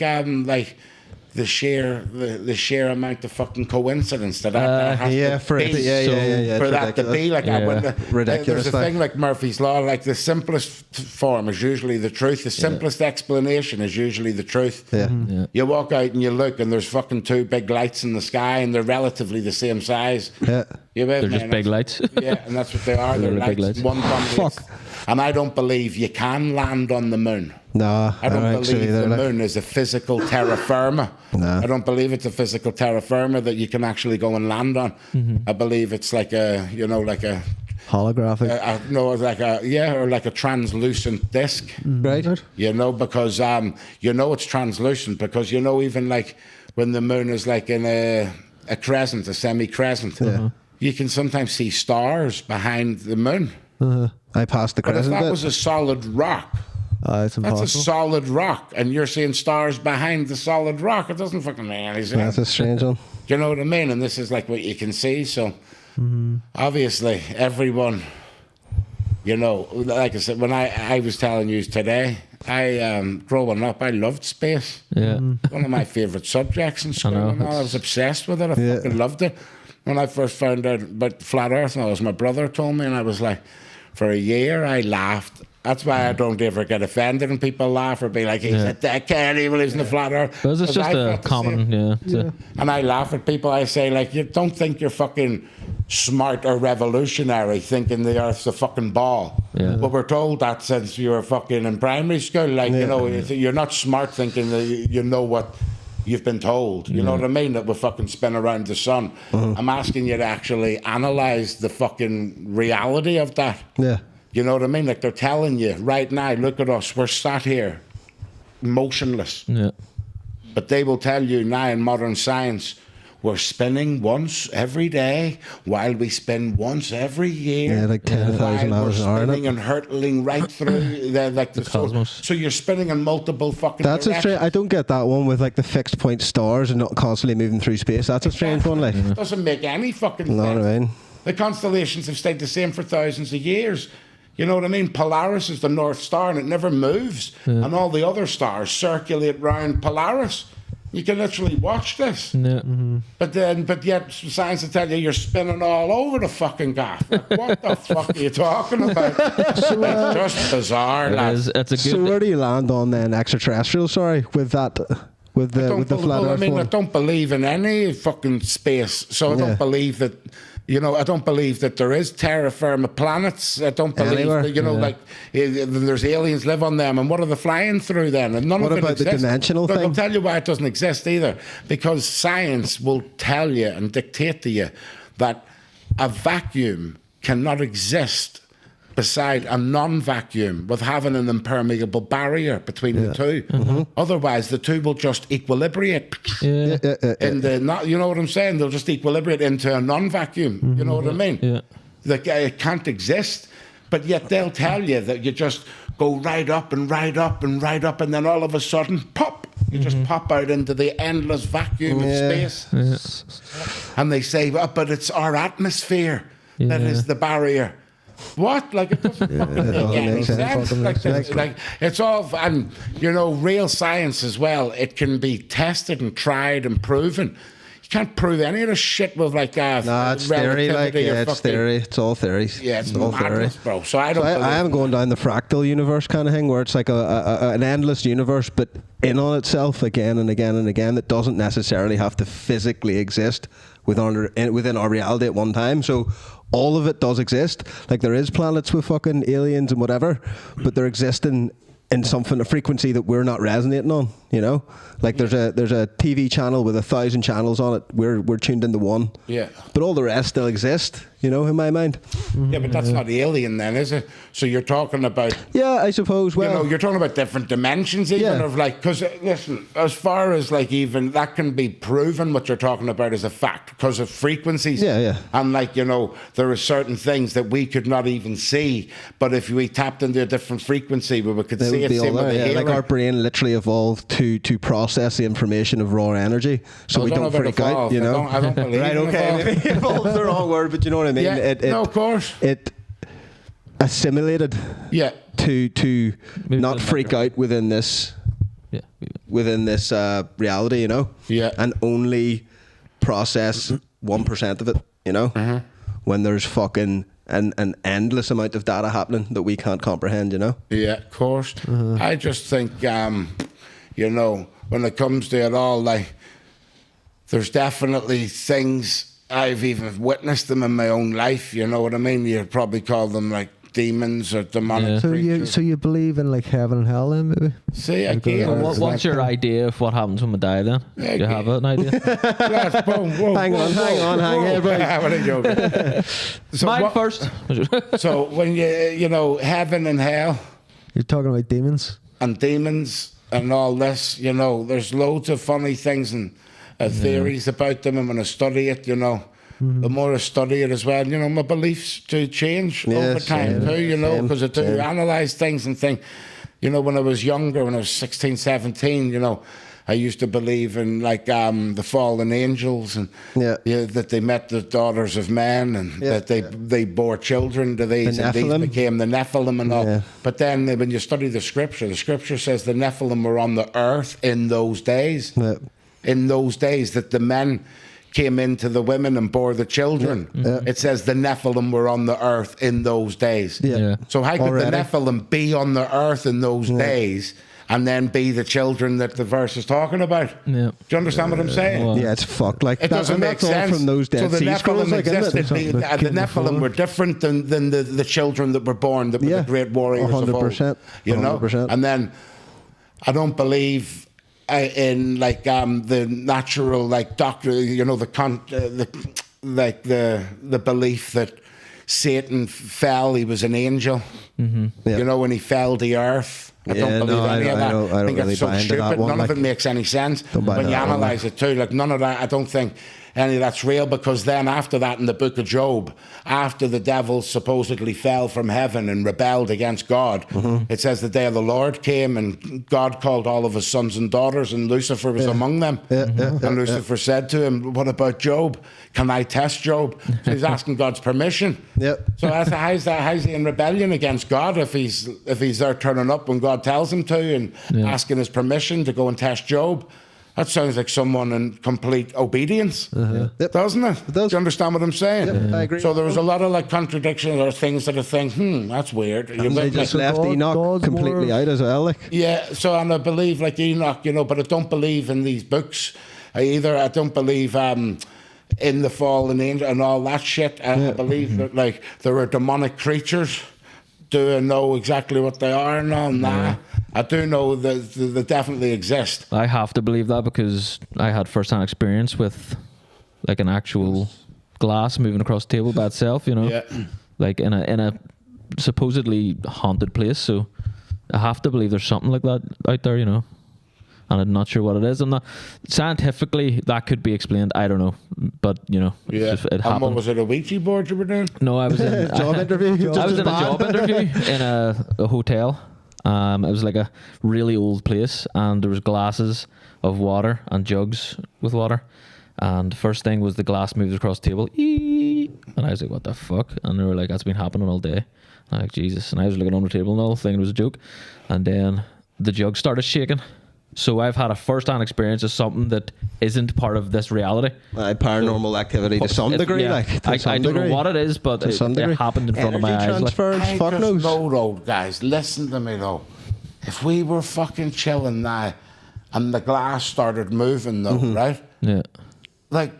the sheer amount of fucking coincidence that has Yeah, to for be. it, yeah, For it's that to be like, I Yeah. wouldn't. Ridiculous, There's a like. thing like Murphy's Law, like the simplest form is usually the truth. The simplest explanation is usually the truth. Yeah. Yeah. You walk out and you look, and there's fucking 2 big lights in the sky, and they're relatively the same size. Yeah. You with They're me? just And big that's- lights. Yeah, and that's what they are. They're They're big lights. lights. One dominates. And I don't believe you can land on the moon. No, I don't think so believe either, the like. moon is a physical terra firma. No. I don't believe it's a physical terra firma that you can actually go and land on. I believe it's like a, you know, like a Holographic. no, like a or like a translucent disc. Right. You know, because you know it's translucent because you know even like when the moon is like in a crescent, a semi-crescent, you can sometimes see stars behind the moon. I passed the But if crescent that bit. was a solid rock, It's that's a impossible. solid rock, and you're seeing stars behind the solid rock. It doesn't fucking make any sense. That's a strange one. Do you know what I mean? And this is like what you can see. So obviously, everyone, you know, like I said, when I was telling you today, growing up, I loved space. Yeah. One of my favorite subjects in school. know, And all. I was obsessed with it. I Yeah. fucking loved it. When I first found out about flat Earth, and it was my brother told me, and I was like, for a year, I laughed. That's why I don't ever get offended when people laugh or be like, he's a dickhead, he believes in the flat Earth. Because it's 'Cause just I a felt the common, same. yeah. And I laugh at people. I say, like, you don't think you're fucking smart or revolutionary thinking the Earth's a fucking ball. Yeah. But we're told that since you were fucking in primary school. Like, you know, you're not smart thinking that you know what you've been told. You know what I mean? That we fucking spin around the sun. I'm asking you to actually analyze the fucking reality of that. Yeah. You know what I mean? Like they're telling you right now, look at us, we're sat here motionless. Yeah. But they will tell you now in modern science, we're spinning once every day while we spin once every year. Yeah, like 10,000 while hours an we're hour, spinning innit? and hurtling right through the cosmos. So you're spinning in multiple fucking That's a directions. strange. I don't get that one with like the fixed point stars and not constantly moving through space. That's a strange one. Like, Doesn't make any fucking know sense. what I mean? The constellations have stayed the same for thousands of years. You know what I mean? Polaris is the North Star and it never moves. And all the other stars circulate round Polaris. You can literally watch this. Yeah. But yet science will tell you you're spinning all over the fucking gaff. Like, what the fuck are you talking about? It's just bizarre, It lads. is. It's a So good. where do you land on then extraterrestrial? Sorry, with that, with the flat Earth I one? don't believe in any fucking space, so I Yeah. don't believe that. You know, I don't believe that there is terra firma planets. I don't believe Anywhere. that, like there's aliens live on them, and what are they flying through then? And none What of it about the exists. dimensional Look, thing? I'll tell you why it doesn't exist either. Because science will tell you and dictate to you that a vacuum cannot exist beside a non-vacuum with having an impermeable barrier between the two. Otherwise, the two will just equilibrate. Yeah. In the not, you know what I'm saying? They'll just equilibrate into a non-vacuum. You know what I mean? Yeah. Like it can't exist, but yet they'll tell you that you just go right up and right up and right up, and then all of a sudden, pop! You just pop out into the endless vacuum of space. And they say, oh, but it's our atmosphere that Yeah. is the barrier. What? Like it doesn't fucking make any makes sense. sense. Like it's all, and you know, real science as well. It can be tested and tried and proven. You can't prove any of this shit with like Nah, it's theory. Like, relativity or yeah, it's fucking- theory. It's all theories. Yeah, it's all theory. madness, bro. So I don't. So believe I am going down the fractal universe kind of thing, where it's like an endless universe, but in on itself again and again and again. That doesn't necessarily have to physically exist within our reality at one time. So all of it does exist. Like there is planets with fucking aliens and whatever, but they're existing in something, a frequency that we're not resonating on. You know, like there's a TV channel with 1,000 channels on it. We're tuned into one. Yeah. But all the rest still exist. You know, in my mind. Yeah, but that's not alien then, is it? So you're talking about. Yeah, I suppose. Well, You know, you're talking about different dimensions, even Yeah. of like, because listen, as far as like even that can be proven, what you're talking about is a fact because of frequencies. Yeah, yeah. And like, you know, there are certain things that we could not even see, but if we tapped into a different frequency, we could they see would it. be Same all with there. the Yeah. Like hearing. our brain literally evolved to process the information of raw energy, so I we don't know don't about freak out. evolved. You know. I don't believe Right. in Okay. evolved. Maybe evolved's the wrong word, but you know what I mean. Yeah, no, of course. It assimilated Yeah. to Maybe not the freak out within this Yeah. reality. You know. Yeah. And only process 1% of it. You know. Mm-hmm. When there's fucking an endless amount of data happening that we can't comprehend. You know. Yeah, of course. I just think, you know, when it comes to it all, like, there's definitely things I've even witnessed them in my own life. You know what I mean? You'd probably call them like demons or demonic Yeah. creatures. So you believe in like heaven and hell then maybe? See, Like, again, What's your idea of what happens when we die then? Yeah, Do you have an idea? lads, whoa, whoa, Hang whoa, on, hang whoa, on, hang whoa. on, bro. What a joke. So Mine what- first. So when you know, heaven and hell You're talking about demons? and demons and all this, you know, there's loads of funny things and theories about them, and when I study it, you know, the more I study it as well, you know, my beliefs do change Yeah, over time same, too, you know, same, because I do same. analyse things and think, you know, when I was younger, when I was 16, 17, you know, I used to believe in like the fallen angels and Yeah. that they met the daughters of men and Yeah, that they bore children to these, and these Nephilim. became the Nephilim and all. Yeah. But then when you study the scripture says the Nephilim were on the earth in those days. Yeah. In those days that the men came into the women and bore the children. Yeah. It says the Nephilim were on the earth in those days. Yeah. Yeah. So how could Already. the Nephilim be on the earth in those days and then be the children that the verse is talking about? Yeah. Do you understand what I'm saying? well, Yeah, it's fucked. Like It doesn't and make that's all sense. from those so Dead the Sea Scrolls, Nephilim like, isn't it? existed. Something The like King Nephilim before. were different than the children that were born, that were Yeah. the great warriors of old. 100%. You know? 100%. And then I don't believe in like the natural like doctor, you know, the belief that Satan fell, he was an angel. Yeah. You know, when he fell to earth. I Yeah, don't believe no, any of that. I don't think really it's so buy into that stupid. one, None of like- it makes any sense. Don't buy When into you that one, analyse it too, like none of that, I don't think any of that's real, because then after that in the book of Job, after the devil supposedly fell from heaven and rebelled against God, it says the day of the Lord came and God called all of his sons and daughters, and Lucifer was among them. And Lucifer said to him, what about Job? Can I test Job? So he's asking God's permission. Yep. So how's he in rebellion against God if he's there turning up when God tells him to and asking his permission to go and test Job? That sounds like someone in complete obedience, Yep. doesn't it? It does. Do you understand what I'm saying? Yep, I agree. So there was a lot of like contradictions or things that I think, that's weird. You They with me? just left God- Enoch God's completely more- out as well. Like, Yeah, so and I believe like Enoch, but I don't believe in these books either. I don't believe in the fallen angel and all that shit. I believe that like there are demonic creatures. Do I know exactly what they are? No, nah. I do know that they definitely exist. I have to believe that because I had first-hand experience with like an actual glass moving across the table by itself, Yeah. like in a supposedly haunted place. So I have to believe there's something like that out there, and I'm not sure what it is. I'm not scientifically that could be explained. I don't know, but Yeah. it's just, it And what happened. was it, a Ouija board you were doing? No, I was in job interview. I was in a Bad. job interview in a hotel. It was like a really old place, and there was glasses of water and jugs with water. And the first thing was the glass moves across the table. Eee! And I was like, what the fuck? And they were like, that's been happening all day. I'm like, Jesus. And I was looking on the table and all, thinking it was a joke. And then the jug started shaking. So I've had a first-hand experience of something that isn't part of this reality. Paranormal activity to some degree. Yeah. Like, to I some don't degree. know what it is, but To some it degree. happened in front of my Energy eyes. Like, transference, I fuck just knows. know though, guys, listen to me though. If we were fucking chilling now and the glass started moving though, right? yeah. Like,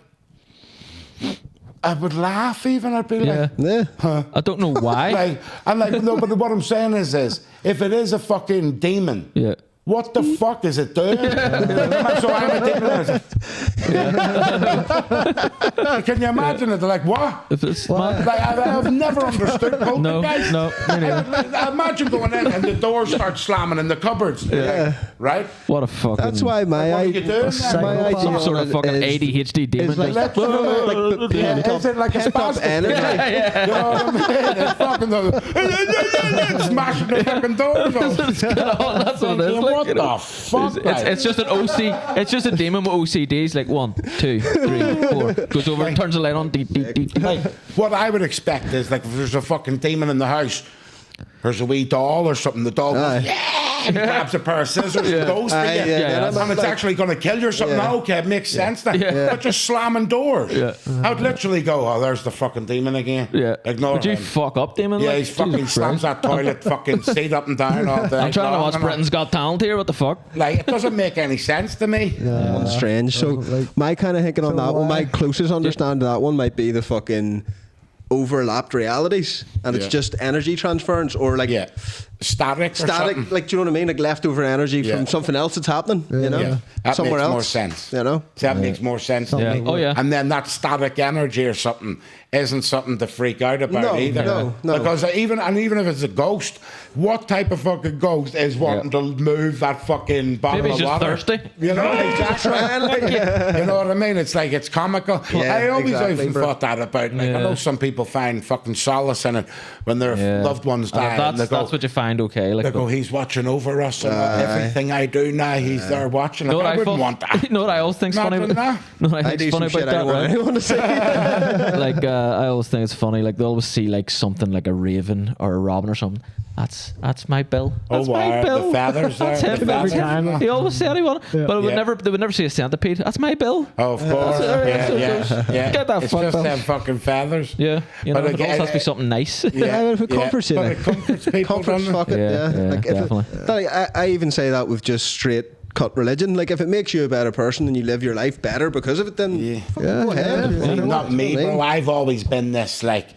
I would laugh even. I'd be Yeah. like, Yeah. I don't know why. no, but what I'm saying is if it is a fucking demon, Yeah. what the fuck is it doing? So I'm a demon. Can you imagine it? They're like, what? If it's Like, I've never understood poltergeist. No, me neither. I imagine going in and the doors start slamming in the cupboards. Yeah. Right? What a fucking... That's why my What are you doing then? my idea some sort on of it fucking is- ADHD demon. is like- just- Like, is it like a pent up spastic? energy. You know what I mean? It's fucking smashing the fucking doors off. That's what it is. Like, What you know. the fuck? It's just an OC. It's just a demon with OCD. It's like 1, 2, 3, 4. Goes over and turns the light on. Deep, deep, deep. Like, what I would expect is like if there's a fucking demon in the house, there's a wee doll or something. The doll goes, and grabs a pair of scissors and goes for you. yeah. And it's actually going to kill you or something. Yeah. Okay, it makes sense now. Yeah. But just slamming doors. Yeah. I'd literally go, oh, there's the fucking demon again. Yeah. Ignore Would you him. fuck up, demon? Yeah, like, he's fucking Jesus slams Christ. that toilet fucking seat up and down all day. I'm trying to long watch and all. Britain's Got Talent here. What the fuck? Like, it doesn't make any sense to me. One's strange. So like- my kind of thinking on So that one, why- my closest understanding of that one might be the fucking overlapped realities, and it's Yeah. just energy transference or like Yeah. Static or static, something. like, do you know what I mean? Like leftover energy Yeah. from something else that's happening, you know, Yeah. That somewhere makes else. more sense. You know, So that makes more sense to Yeah. me. Oh, yeah. And then that static energy or something isn't something to freak out about No, either. no. Because even if it's a ghost, what type of fucking ghost is wanting to move that fucking bottle Maybe of he's just water? thirsty. You know, exactly. You know what I mean? It's like, it's comical. Yeah, I always exactly, even bro. thought that about, like, I Yeah. know some people find fucking solace in it when their Yeah. loved ones die. and That's what you find okay. Like, they go, he's watching over us, and everything I do now, he's there watching. know Like, what I wouldn't thought- want that. You know what I always think's funny? Imagine that. No, what I I think's do funny some about shit I that, don't want right? anyone to say. Like I always think it's funny. Like they always see like something like a raven or a robin or something. That's my Bill. Oh, That's my wow, Bill. the feathers That's there, him the every feathers. time. He always said he wanted, but Yeah. they would never see a centipede. That's my Bill. Oh, of course. Yeah. Get that It's fucked just up. them fucking feathers. Yeah, you know, But it again, always has to be something nice. Yeah, if it comforts you, But like. it comforts people. Comforts, doesn't it? fuck it, Yeah, yeah. yeah, Like, if definitely. I even say that with just straight cut religion. Like, if it makes you a better person and you live your life better because of it, then fucking go ahead. yeah. You know Not what me, I mean? bro. I've always been this, like,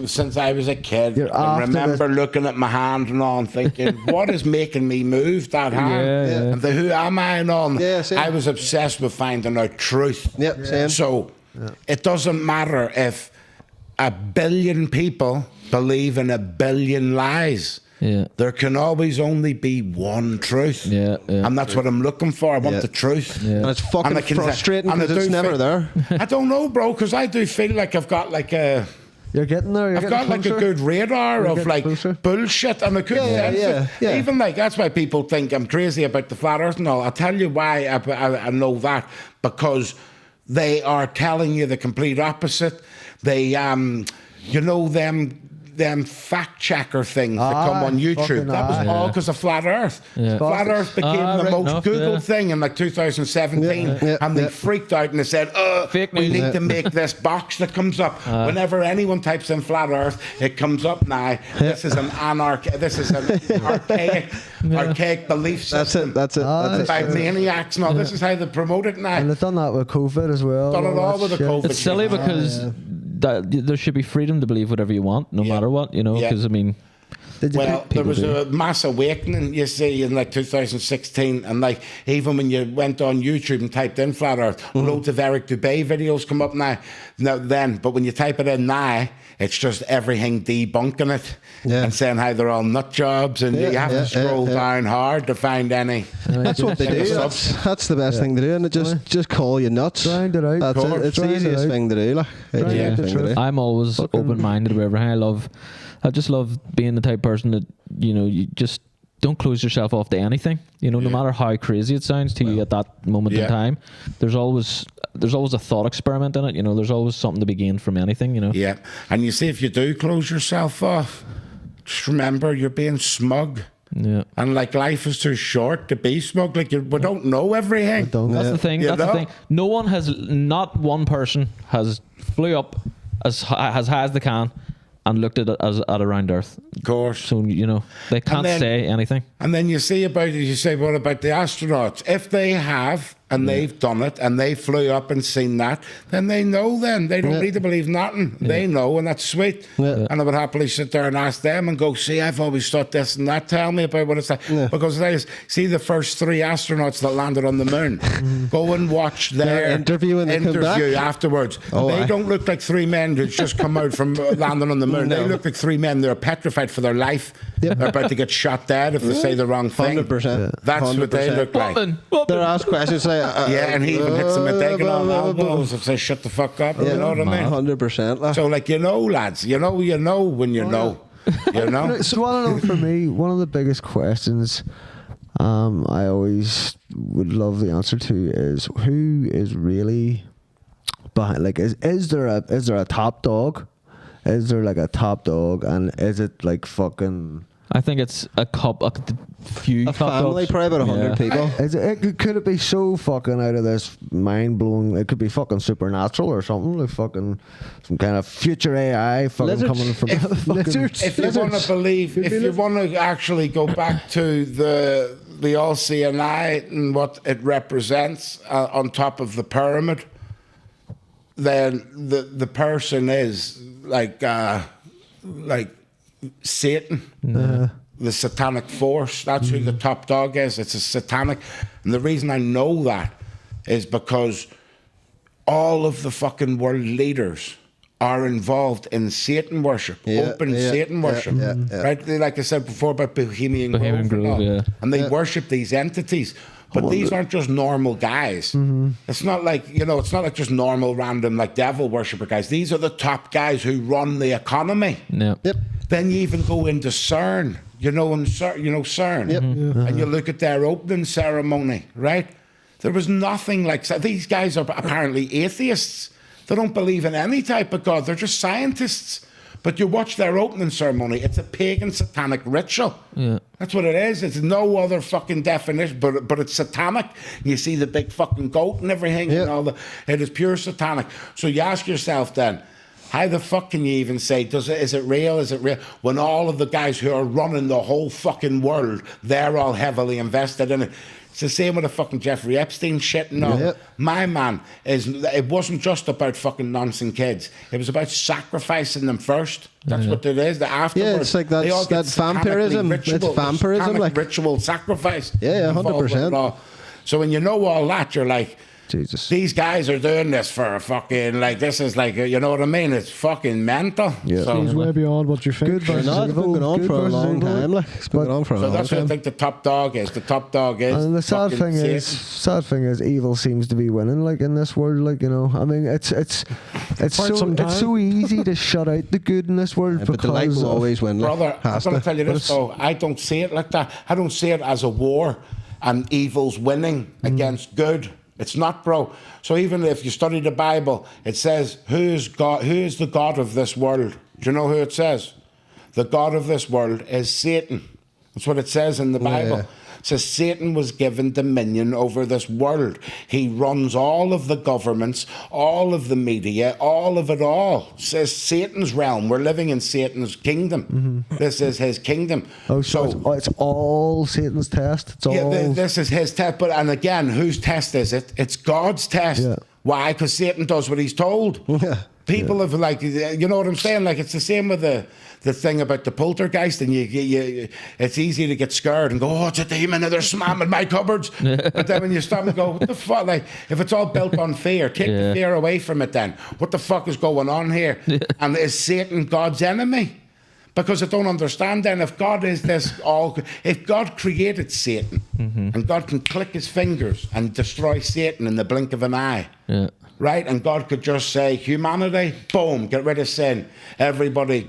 since I was a kid, You're I after remember looking at my hand and all and thinking, what is making me move that hand? Yeah, yeah. And who am I and all? Yeah, same. I was obsessed with finding out truth. Yep, same. So it doesn't matter if a billion people believe in a billion lies. Yeah. There can always only be one truth. Yeah, yeah. And that's what I'm looking for. I want the truth. Yeah. And it's fucking I can- frustrating and I because it's do never feel- there. I don't know, bro, because I do feel like I've got like a... You're getting there. You're I've got getting like a closer. good radar You're of getting like closer. bullshit and a good sense of, yeah. even like that's why people think I'm crazy about the flat earth and all. I'll tell you why I know that, because they are telling you the complete opposite. They you know them fact checker things that come on YouTube. fucking That was all because of flat earth. Yeah. Flat earth became the right most enough, Googled yeah. thing in like 2017, Yeah, and they yeah. freaked out and they said, Fake we news. need to make this box that comes up whenever anyone types in flat earth, it comes up now. This is an archaic belief system. That's it. That's By it. maniacs. No, this is how they promote it now. And they've done that with COVID as well. Done it all with the shit. COVID. It's silly shit. because there should be freedom to believe whatever you want, no matter what, you know. Yeah. Because I mean, Did you Well, there was do. a mass awakening, you see, in like 2016, and like even when you went on YouTube and typed in flat Earth, loads of Eric Dubay videos come up now. But when you type it in now, it's just everything debunking it and saying how they're all nut jobs, and you have to scroll down hard to find any. That's what they do. That's the best thing to do, and it just call you nuts. Grind it out. That's it. It's the Grind it easiest out. thing to do. Like, it's the Grind easiest the thing to truth. do. I'm always Fucking- open-minded about everything. I just love being the type of person that, you know, you just don't close yourself off to anything. You know, no matter how crazy it sounds to you at that moment in time, there's always a thought experiment in it. You know, there's always something to be gained from anything. You know. Yeah, and you see, if you do close yourself off, just remember you're being smug. Yeah. And like life is too short to be smug. Like we don't know everything. That's the thing. You That's the know? thing. Not one person has flew up as high as they can and looked at it as at around Earth. Of course. So you know they can't then- say anything. And then you see about it, you say, what about the astronauts? If they have, and they've done it, and they flew up and seen that, then they know then. They don't need to believe nothing. They know, and that's sweet. Yeah. And I would happily sit there and ask them and go, see, I've always thought this and that. Tell me about what it's like. Because they see the first 3 astronauts that landed on the moon. Go and watch their interview when they come back. afterwards. They don't look like 3 men who's just come out from landing on the moon. They look like 3 men that are petrified for their life. They're about to get shot dead if they say the wrong thing. 100%. That's what they look like. They're asked questions like, Yeah, and he even hits them a digging on elbows and says, shut the fuck up. You know what I mean? 100%. So, like, you know, lads, you know when you know. You know? So one of them for me, one of the biggest questions I always would love the answer to is who is really behind, like is there a top dog? Is there like a top dog, and is it like fucking I think it's a few A top family, dogs. probably about 100 people. could it be so fucking out of this mind blowing? It could be fucking supernatural or something, like fucking some kind of future AI fucking Lizards. coming from fucking Lizards. If you want to believe, if you want to actually go back to the all-seeing eye and what it represents on top of the pyramid, then the person is like Satan, the satanic force. That's who the top dog is. It's a satanic, and the reason I know that is because all of the fucking world leaders are involved in Satan worship, open Satan worship, right? Like I said before about Bohemian Bohemian Grove, and all. Grove, yeah. And they worship these entities. But these aren't just normal guys. It's not like, you know, it's not like just normal random like devil worshipper guys. These are the top guys who run the economy. Yeah. Yep. Then you even go into CERN, CERN, Yep. and you look at their opening ceremony, right? There was nothing like these guys are apparently atheists. They don't believe in any type of God. They're just scientists. But you watch their opening ceremony, it's a pagan satanic ritual. Yeah. That's what it is. It's no other fucking definition, but it's satanic. You see the big fucking goat and everything and all it is pure satanic. So you ask yourself then, how the fuck can you even say, is it real? Is it real? When all of the guys who are running the whole fucking world, they're all heavily invested in it. It's the same with the fucking Jeffrey Epstein shit and all. Yep. My man, it wasn't just about fucking nonsense kids. It was about sacrificing them first. That's what it is. The afterwards. Yeah, it's like they all that's get vampirism. satanically It's vampirism, satanic like- ritual sacrifice. Yeah, involved with 100%. it all. So when you know all that, you're like, Jesus. These guys are doing this for a fucking, like, this is like, you know what I mean? It's fucking mental. Yeah. So, He's way beyond what you think. Good versus No, it's been evil. going on Good for a versus long evil. time. Like, it's been going on for a so long that's what I time. think the top dog is. The top dog is. And the sad fucking thing Satan. is, evil seems to be winning. Like in this world, like, you know, I mean, it's Quite so some time. it's so easy to shut out the good in this world Yeah, but because the light will of- always win. Like, Brother, I'm has going to to. tell you this, though. I don't see it like that. I don't see it as a war and evil's winning against good. It's not, bro. So even if you study the Bible, it says, who is the God of this world? Do you know who it says? The God of this world is Satan. That's what it says in the Bible. Yeah. It says Satan was given dominion over this world. He runs all of the governments, all of the media, all of it all. It says Satan's realm. We're living in Satan's kingdom. This is his kingdom. Oh, so it's all Satan's test. It's all. Yeah, this is his test. But and again, whose test is it? It's God's test. Yeah. Why? Because Satan does what he's told. Yeah. People have like, you know what I'm saying? Like it's the same with the thing about the poltergeist, and you it's easy to get scared and go, oh, it's a demon, and they're slamming my cupboards. But then when you stop and go, what the fuck? Like if it's all built on fear, take the fear away from it. Then what the fuck is going on here? And is Satan God's enemy? Because I don't understand then if God is this all, if God created Satan and God can click his fingers and destroy Satan in the blink of an eye, right? And God could just say, humanity, boom, get rid of sin. Everybody,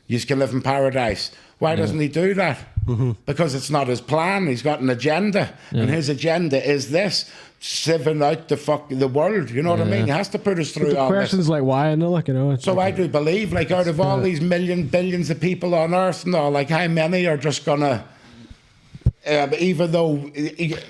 you can live in paradise. Why doesn't he do that? Because it's not his plan. He's got an agenda. And his agenda is this, sieving out the world. You know what I mean? He has to put us through The all this. question's like why and like, you know. It's So like, I do believe, like, out of all these billions of people on Earth and all, like, how many are just gonna, even though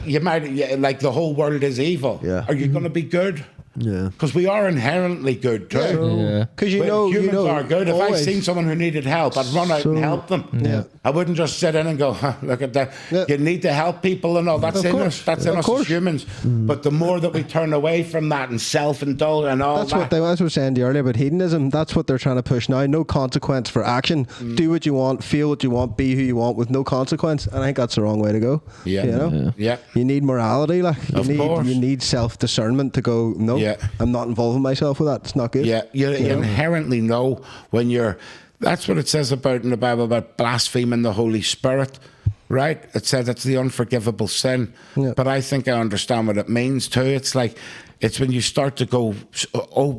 you might, like, the whole world is evil, are you gonna be good? Yeah. Because we are inherently good too. Yeah. Because Humans are good. If I always- seen someone who needed help, I'd run out and help them. Yeah. I wouldn't just sit in and go, huh, look at that. Yeah. You need to help people and all. That's Of in course. us. That's in Of us course. as humans. But the more that we turn away from that and self-indulge and all That's that. what they were saying to you earlier about hedonism. That's what they're trying to push now. No consequence for action. Do what you want, feel what you want, be who you want with no consequence. And I think that's the wrong way to go. Yeah. You know? Yeah. You need morality, like Of course. you need self-discernment to go, no, Yeah. I'm not involving myself with that. It's not good. Yeah, you inherently know when you're. That's what it says about in the Bible about blaspheming the Holy Spirit, right? It says it's the unforgivable sin. Yeah. But I think I understand what it means too. It's like it's when you start to go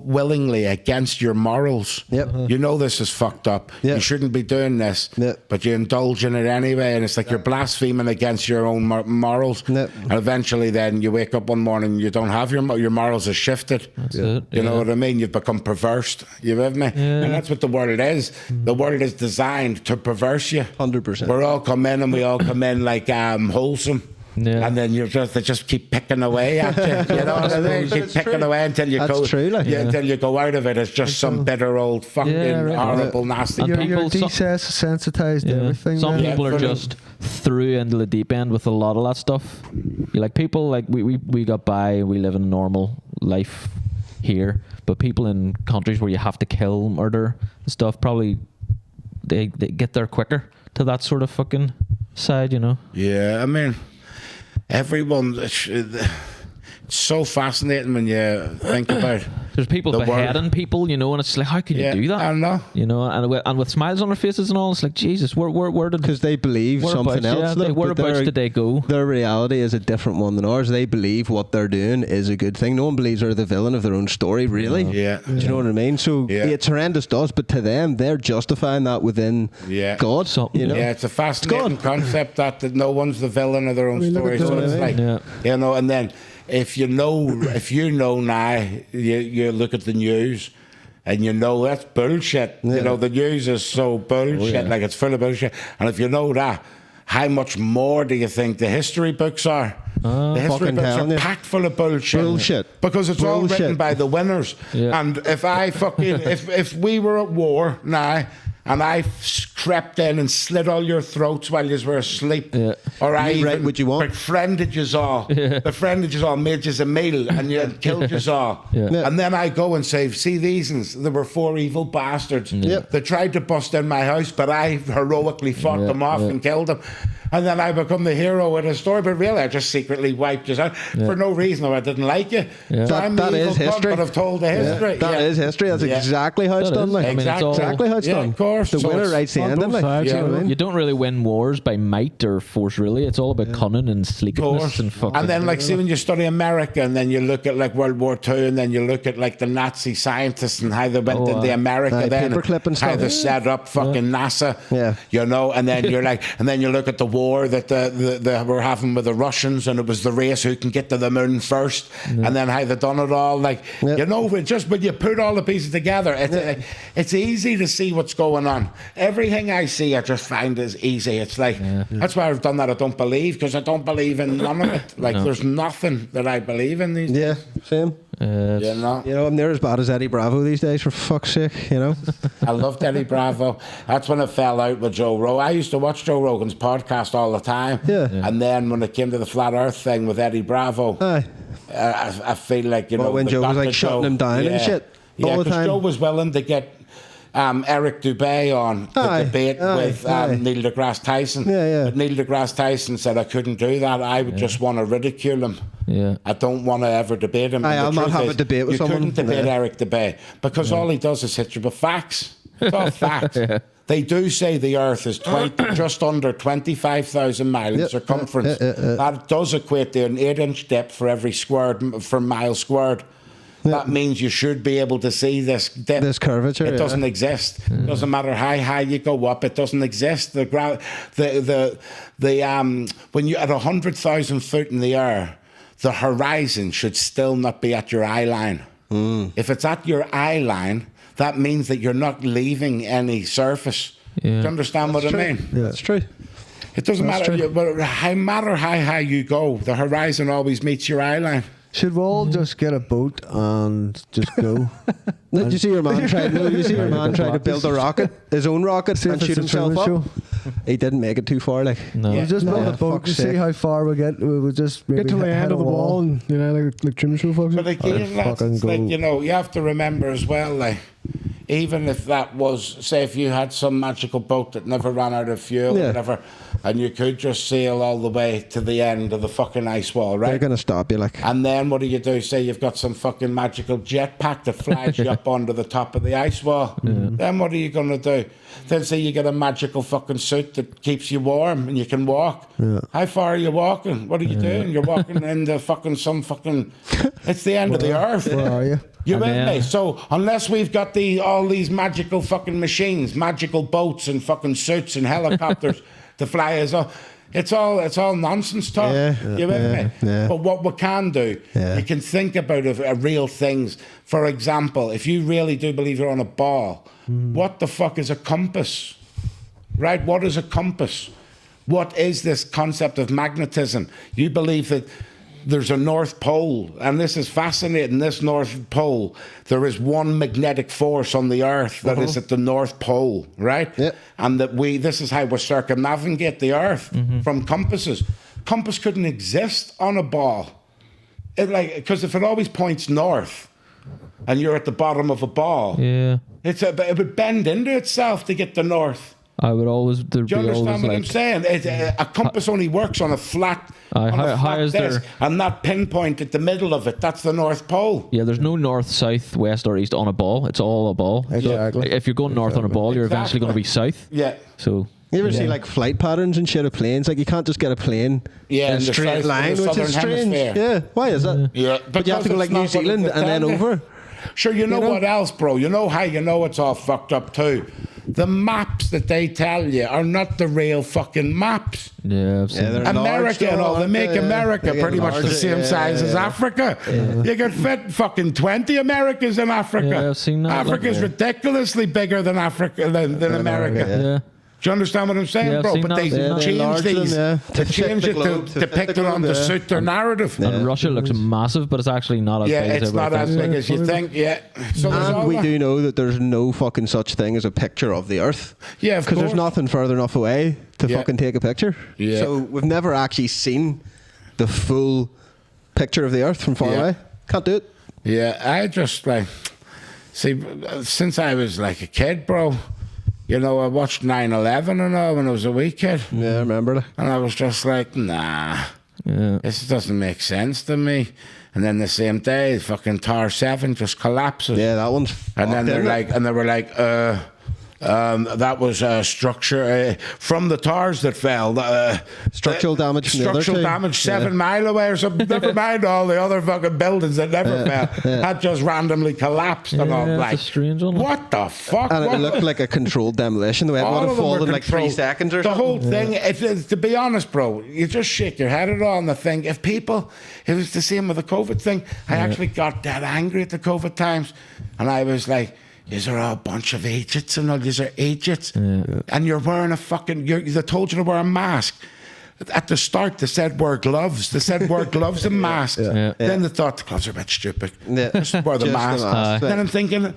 willingly against your morals. Yep. You know this is fucked up. Yeah. You shouldn't be doing this. Yeah. But you indulge in it anyway, and it's like you're blaspheming against your own morals. Yeah. And eventually, then you wake up one morning and you don't have your morals have shifted. That's it. You know what I mean? You've become perverse. You with me? And that's what the world is. The world is designed to perverse you. 100%. We all come in and we all come in like wholesome. Yeah. And then they just keep picking away at you. You know what I mean? Keep picking away until you That's go. true, like. Yeah, until you go out of it. It's just some bitter old fucking Yeah, right. horrible, nasty. And You're people- desensitized to everything. Some man. people are fully. just threw into the deep end with a lot of that stuff. You like people like we got by, we live in a normal life here, but people in countries where you have to kill, murder and stuff, probably they get there quicker to that sort of fucking side, you know. Yeah, I mean, everyone. It's so fascinating when you think about. There's people The world. beheading people, you know, and it's like, how can you do that? I know. You know, and with smiles on their faces and all, it's like, Jesus, where did Because they believe something else. Look, but whereabouts did they go? Their reality is a different one than ours. They believe what they're doing is a good thing. No one believes they're the villain of their own story, really. Yeah. Do you know what I mean? So Yeah. it's horrendous to us, but to them, they're justifying that within Yeah. God. Something. You know? Yeah, it's a fascinating God. concept that no one's the villain of their own look story. at So the- it's like, Yeah. you know, and then if you know now, you look at the news and you know that's bullshit. Yeah. You know, the news is so bullshit, like it's full of bullshit. And if you know that, how much more do you think the history books are? The history Fucking books telling are you. packed full of bullshit. Bullshit. Because it's all written Bullshit. by the winners. Yeah. And if I fucking, if we were at war now and I crept in and slit all your throats while you were asleep. Yeah. Or I You right even what you want. befriended you all. Befriended you all, made you a meal, and you killed you all. Yeah. And then I go and say, see these ones? There were 4 evil bastards. Yep. They tried to bust in my house, but I heroically fought them off and killed them. And then I become the hero of the story, but really I just secretly wiped you out for no reason. I didn't like you. Yeah. So I'm That the evil is history. cunt, but I've told the history. That is history. That's exactly how it's That done. is. Like. I mean, it's all- exactly how it's done. Of course. The So winner it's writes the on ending. both Like. sides, Yeah. you know what I mean? You don't really win wars by might or force, really. It's all about cunning and sleekedness and fucking. And then, like, see, when you study America, and then you look at like World War II, and then you look at like the Nazi scientists and how they went into America, Aye, then paperclip and how stuff. they set up fucking NASA, Yeah. you know. And then you're like, and then you look at the war that the were having with the Russians, and it was the race who can get to the moon first, and then how they done it all. Like, you know, just when you put all the pieces together, it's easy to see what's going on. Everything I see, I just find is easy. It's like that's why I've done that. I don't believe, because I don't believe in none of it. Like, there's nothing that I believe in these Yeah, same. You know? You know, I'm near as bad as Eddie Bravo these days, for fuck's sake, you know? I loved Eddie Bravo. That's when it fell out with Joe Rogan. I used to watch Joe Rogan's podcast all the time. Yeah. And then when it came to the flat earth thing with Eddie Bravo, Aye. I feel like, you know, when they Joe was, got like, to shutting him down and shit all Yeah, the because time. Joe was willing to get Eric Dubé on to Aye, debate aye, with aye. Neil deGrasse Tyson. Yeah, yeah. But Neil deGrasse Tyson said I couldn't do that. I would just want to ridicule him. Yeah. I don't want to ever debate him. Aye, And the I'll not truth have is, a debate with you someone. couldn't debate Yeah. Eric Dubé because all he does is hit you with facts. It's all facts. They do say the Earth is just under 25,000 miles in circumference. That does equate to an 8-inch depth for every mile squared. That means you should be able to see this depth. This curvature, It yeah. doesn't exist. Doesn't matter how high you go up. It doesn't exist. When you're at 100,000 foot in the air, the horizon should still not be at your eye line. If it's at your eye line, that means that you're not leaving any surface. Do you understand what I mean? Yeah, that's true. It doesn't matter. But no matter how high you go, the horizon always meets your eye line. Should we all just get a boat and just go? Did you see your man try? No, you see your man try to build a rocket, his own rocket, See if and it's shoot a himself Truman up. He didn't make it too far. Like, No. Yeah. We just build No, a boat fuck's to see sake. how far we get. We would just maybe Get to the hit end a of the wall, and, you know, like Truman Show folks. But again, lads, fucking it's like, go. you know, you have to remember as well, like, even if that was, say, if you had some magical boat that never ran out of fuel or Yeah. whatever, and you could just sail all the way to the end of the fucking ice wall, they're right? gonna stop you. Like, And then what do? Say you've got some fucking magical jetpack that flies you up onto the top of the ice wall. Then what are you going to do? Then say you get a magical fucking suit that keeps you warm and you can walk. How far are you walking? What are you doing? You're walking in the fucking it's the end of the earth. Where are you? You And with then- me? So unless we've got all these magical fucking machines, magical boats and fucking suits and helicopters to fly us off, it's all nonsense talk. Yeah, You with me? yeah. But what we can do, you can think about real things. For example, if you really do believe you're on a ball, what the fuck is a compass? Right? What is a compass? What is this concept of magnetism? You believe that there's a North Pole, and this is fascinating. This North Pole, there is one magnetic force on the Earth that is at the North Pole, right? Yep. And that this is how we circumnavigate the Earth from compasses. Compass couldn't exist on a ball, because if it always points north, and you're at the bottom of a ball, Yeah. it would bend into itself to get the north. I would always. There'd Do you be always understand what I'm like. saying? A compass only works on a flat, how is disc, there- and that pinpoint at the middle of it, that's the North Pole. Yeah, there's no north, south, west, or east on a ball. It's all a ball. So Exactly. if you're going north on a ball, you're eventually going to be south. Yeah. So you ever see like flight patterns and shit of planes? Like, you can't just get a plane Yeah, in a in the straight south- line, in the which is southern strange. hemisphere. Yeah, why is that? Yeah, But you have to go because like it's New not what Zealand it's and then intended. over. Sure, you know know? what else, bro? You know how you know it's all fucked up too? The maps that they tell you are not the real fucking maps. yeah, I've seen Yeah, that. they're large America and all, they though, make aren't they? America They get pretty much the larger, same yeah, size as yeah. Africa. You could fit fucking 20 Americas in Africa. Yeah, I've seen that, Africa's like, ridiculously bigger than America. Yeah. Do you understand what I'm saying, Yeah, I've bro? seen But that, they I've seen that. change Enlarge them, these, yeah. they To fit change the it globe, to to fit depict the it on globe, to yeah. suit their narrative. And Russia looks massive, but it's actually not as Yeah, big as it's not everybody as thinks. big as you think. Yeah. So there's all And we that. do know that there's no fucking such thing as a picture of the Earth. Yeah, of Because there's course. nothing further enough away to Yeah. fucking take a picture. Yeah. So we've never actually seen the full picture of the Earth from far Yeah. away. Can't do it. Yeah, I just like see since I was like a kid, bro. You know, I watched 9/11 and all when I was a wee kid, Yeah, I remember that. and I was just like, nah, Yeah. this doesn't make sense to me. And then the same day, fucking Tower 7 just collapses. Yeah, that one's. And then fucked, they're isn't it? like, and they were like, that was a structure from the towers that fell. Structural damage from the other Structural two. damage 7 mile away or something. Never mind all the other fucking buildings that never fell. Had just randomly collapsed and all. Yeah, it's Like, a strange one. what the fuck? And it What looked the- like a controlled demolition. The way it would all have of them were fallen in like 3 controlled. seconds or the something. whole thing, to be honest, bro, you just shake your head at all and think, if people, it was the same with the COVID thing. I actually got that angry at the COVID times. And I was like, is there a bunch of idiots and all these are idiots? And you're wearing a fucking, they told you to wear a mask. At the start, they said wear gloves. They said wear gloves and masks. Yeah. Then they thought the gloves are a bit stupid. Yeah. Just wear the Just the mask. mask. Then I'm thinking,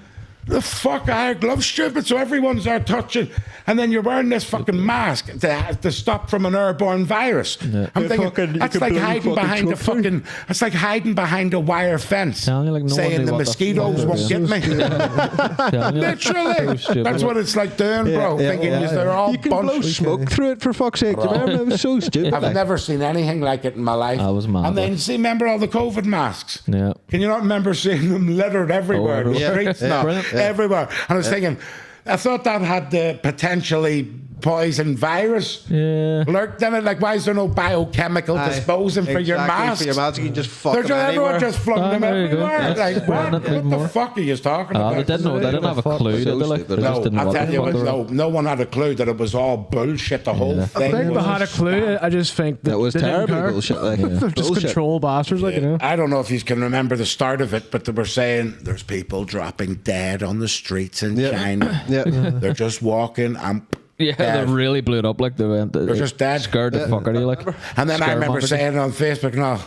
the fuck are gloves stupid? So everyone's there touching, and then you're wearing this fucking mask to stop from an airborne virus. I'm Yeah, thinking fucking- you that's could like blow hiding fucking behind a choke through. fucking. It's like hiding behind a wire fence, Telling you, like, no one saying knew the what the mosquitoes fuck won't it get is. me. Telling you, like, Literally, so stupid. that's what it's like doing, bro. Thinking they're all You can blow bunch. smoke through it for fuck's sake. Do you remember? It was so stupid. I've like. never seen anything like it in my life. I was mad, And then though. see, remember all the COVID masks? Yeah. Can you not remember seeing them littered everywhere? in the everywhere. streets now, Brilliant. everywhere. And I was thinking, I thought that had the potentially poison virus Yeah. lurked in it. Like, why is there no biochemical Aye, disposing for your exactly, mask? For your mask, you can just fuck They're them just, everyone anywhere. just flung them there you go. everywhere. Yes. Like, Spreading what it even the more. fuck are you talking about? They didn't know. They didn't have a clue, did they? Like, they just No, didn't know I'll what tell the you fuck what, they were. no one had a clue that it was all bullshit. The whole Yeah. thing. I think was behind a clue, I just think That was they didn't terribly care. bullshit. Like, They're just bullshit. control bastards, like, you know. I don't know if you can remember the start of it, but they were saying there's people dropping dead on the streets in Yeah. China. Yeah. They're just walking and Yeah, dead. they really blew it up. Like they went. They're just dead. Scared the fuck out of you. Like. And then I remember Scaremongered. saying on Facebook, no,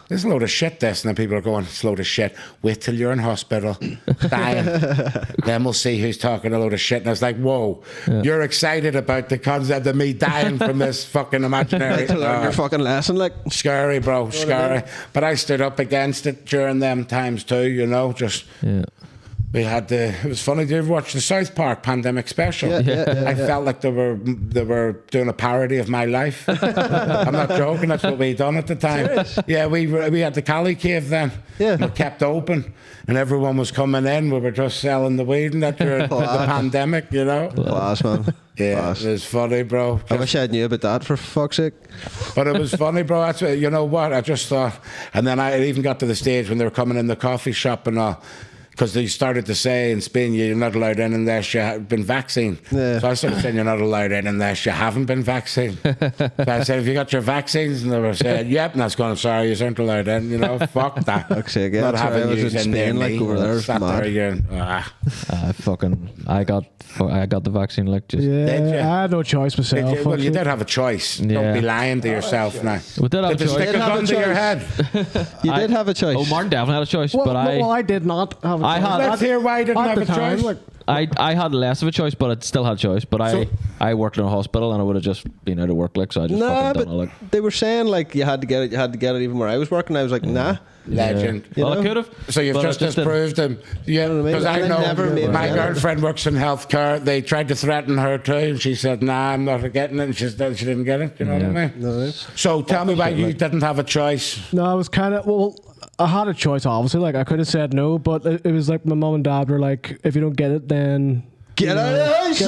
this is a load of shit, this. And then people are going, it's a load of shit. Wait till you're in hospital, dying. Then we'll see who's talking a load of shit. And I was like, whoa, you're excited about the concept of me dying from this fucking imaginary. To learn your fucking lesson, like. Scary, bro, scary. But I stood up against it during them times too, you know, just. Yeah. We had it was funny. Did you ever watch the South Park pandemic special? I felt like they were doing a parody of my life. I'm not joking. That's what we done at the time. Serious? Yeah, we had the Cali Cave then. Yeah. We kept open, and everyone was coming in. We were just selling the weed and that during the pandemic. You know. Class, man. Yeah, Class. it was funny, bro. I wish I knew about that, for fuck's sake. But it was funny, bro. That's what, you know what? I just thought, and then I even got to the stage when they were coming in the coffee shop and all. Because they started to say in Spain, you're not allowed in unless you have been vaccinated. Yeah. So I started saying, you're not allowed in unless you haven't been vaccinated. So I said, have you got your vaccines? And they were saying, yep. And I was going, sorry, you aren't allowed in. You know, fuck that. Fuck's sake, yeah, Not that's right. having I was yous in in near Spain, like, me. over there, Sat mad. there again. I got the vaccine. Like just. Yeah, Did you? I had no choice myself. Well, fuck's you sake. did have a choice. Yeah. Don't be lying to yourself now. We did have Did a they choice. stick a Did have gun a to your choice. head? You did have a choice. Oh, Martin definitely had a choice, Well, but I did not have a I choice. had- Let's hear why I didn't At have the a time, choice. like, I had less of a choice, but I still had a choice. But I worked in a hospital, and I would have just been out of work, like so. I just Nah, fucking but done it. Like, they were saying like you had to get it even where I was working. I was like, nah. Legend. You well, I know? could have. So you've but I just didn't. disproved him. Yeah, know what I mean? because I I never know made my it. girlfriend works in healthcare. They tried to threaten her too, and she said, "Nah, I'm not getting it." And she didn't get it. You know what I mean? No. So tell me why you didn't have a choice. no, I was kind of I had a choice, obviously. Like I could have said no, but it was like my mom and dad were like, if you don't get it, then Get out of the house.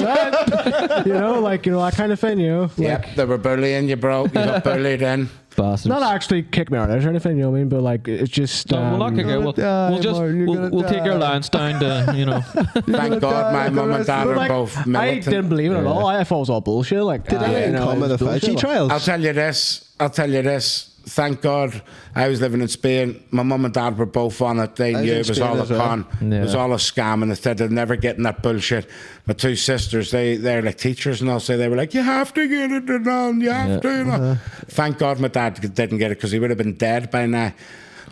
get out. That kind of thing. Like, Yep, they were bullying you, bro. You got bullied in. Bastards. not actually kick me out or anything. You know what I mean? But like, it's just. No, we'll not kick her. We'll just we'll take your allowance down to Thank God my mum and dad But, are like, both I militant. didn't believe it at all. I thought it was all bullshit. Like, Did anything come of the Fauci trials? I'll tell you this. thank God, I was living in Spain. My mum and dad were both on it. They was knew in it was Spain all a as well. con. It was all a scam, and instead of never getting that bullshit. My two sisters, they're like teachers, and also they were like, you have to get it done, you have to. You know? Thank God my dad didn't get it, because he would have been dead by now.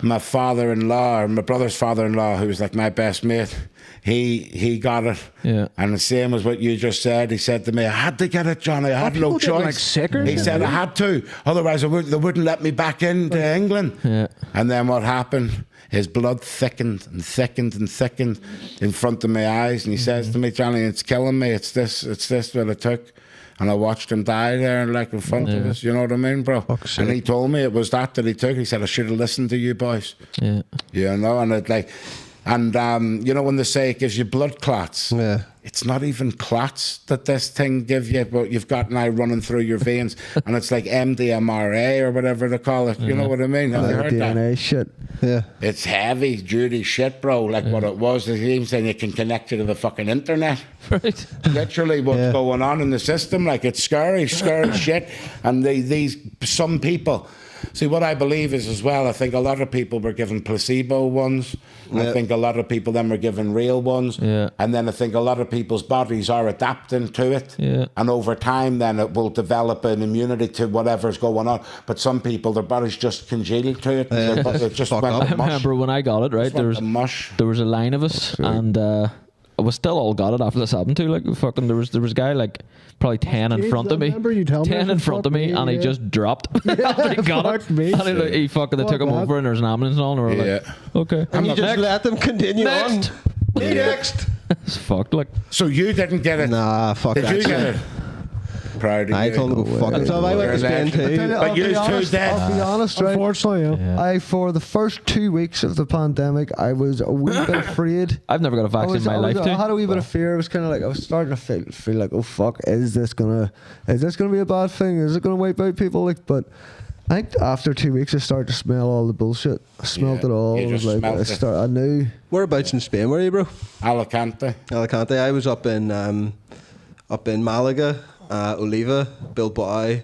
My father-in-law, or my brother's father-in-law, who was like my best mate, he got it. Yeah. And the same as what you just said. He said to me, I had to get it, Johnny. I had no people getting, choice. like, sicker? He said I had to, otherwise they wouldn't let me back into England. Yeah. And then what happened? His blood thickened and thickened and thickened in front of my eyes. And he says to me, Johnny, it's killing me. It's this that it took. And I watched him die there, like in front of us. You know what I mean, bro? And he told me it was that he took. He said, I should have listened to you boys. Yeah. You know, and it like, and you know when they say it gives you blood clots, it's not even clots that this thing gives you, but you've got now running through your veins, and it's like MDMRA or whatever they call it. You know what I mean? Have you heard DNA that? shit. Yeah. It's heavy duty shit, bro. Like what it was. He's even saying you can connect you to the fucking internet. Right. Literally what's going on in the system. Like it's scary shit. And these some people. See, what I believe is as well, I think a lot of people were given placebo ones. I think a lot of people then were given real ones. Yeah. And then I think a lot of people's bodies are adapting to it. Yeah. And over time then it will develop an immunity to whatever's going on. But some people, their bodies just congeal to it. It just went I to mush. remember when I got it, right? Just went to mush. There was a line of us, and we still all got it after this happened too. Like fucking, there was a guy like probably 10 in front of me, remember you tell me 10 in that? front of me, Fuck and me, he yeah. just dropped after he got it. Fuck me. And he fucking they Fuck took him that. over, and there's an ambulance and all, and we were like, okay, And you just next. let them continue Next. on. Next. It's fucked. Like So you didn't get it? Nah, fuck Did that. you get it? Proud of I you. told him to go fuck himself. I went to Spain too. But you two dead. I'll be honest, right? Unfortunately, yeah. For the first 2 weeks of the pandemic, I was a wee bit afraid. I've never got a vaccine in my life too. I had a wee bit of fear. It was kind of like I was starting to feel like, oh fuck, is this gonna be a bad thing? Is it gonna wipe out people? Like, but I think after 2 weeks, I started to smell all the bullshit. I smelled it all. you I was just like, smelled it. I knew. Whereabouts in Spain were you, bro? Alicante. Alicante. I was up in Malaga, Oliva, Bilbao,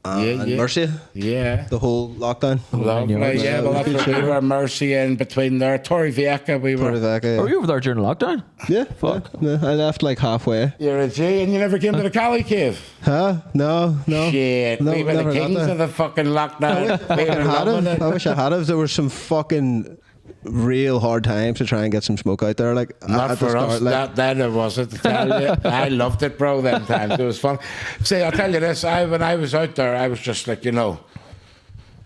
and Murcia. Yeah. The whole lockdown. Lovely. Yeah, well, that's what we were Mercy in between there. Torrevieja, we were. Torrevieja, Were you over there during lockdown? yeah. Fuck. Yeah. I left like halfway. You're a G, and you never came to the Cali Cave. Huh? No. Shit, No, we were the never got kings there. of the fucking lockdown. We were loving it. I wish I had it. There were some fucking real hard times to try and get some smoke out there. Like Not at the for start, us. like, That it wasn't. To tell you, I loved it, bro. Them times it was fun. See, I'll tell you this. When I was out there, I was just like, I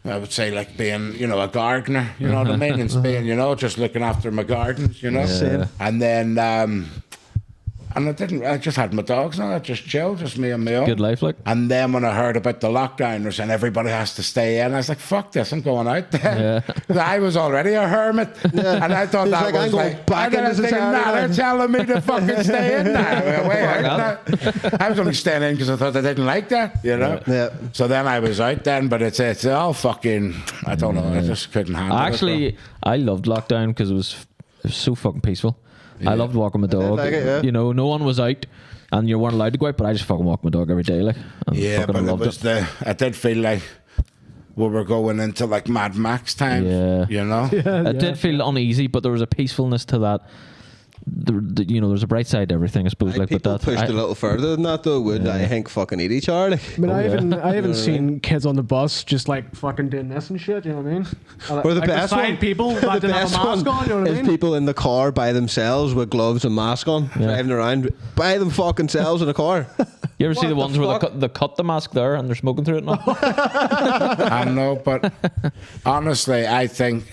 would say like being, a gardener. You know what I mean? In Spain, just looking after my gardens. Same. And then. And I just had my dogs and I just chilled, just me and my own. Good life, like. And then when I heard about the lockdown, they're saying everybody has to stay in, I was like, fuck this, I'm going out there. I was already a hermit. And I thought He's that like, was I'm going like, back and then I into was thinking, society nah, now." they're telling me to fucking stay in now. Wait, I was only staying in because I thought I didn't like that, Yeah. So then I was out then, but it's all fucking, I don't know, I just couldn't handle it. Actually, I loved lockdown because it was so fucking peaceful. I loved walking my dog. like it, yeah. No one was out, and you weren't allowed to go out. But I just fucking walked my dog every day, like. And Yeah, fucking but it loved was I did feel like we were going into like Mad Max time. Yeah. It It did feel uneasy, but there was a peacefulness to that. There's a bright side to everything, I suppose. Like, people but pushed that a little further than that, though. I think fucking eat each other. Like. I mean, I haven't seen kids on the bus just like fucking doing this and shit. You know what I mean? Or the like best beside one, people that didn't have a mask on. You know what I is mean? people in the car by themselves with gloves and mask on, driving around by them fucking selves in a car. You ever see the What ones the where fuck? they cut the mask there and they're smoking through it now? I know, but honestly, I think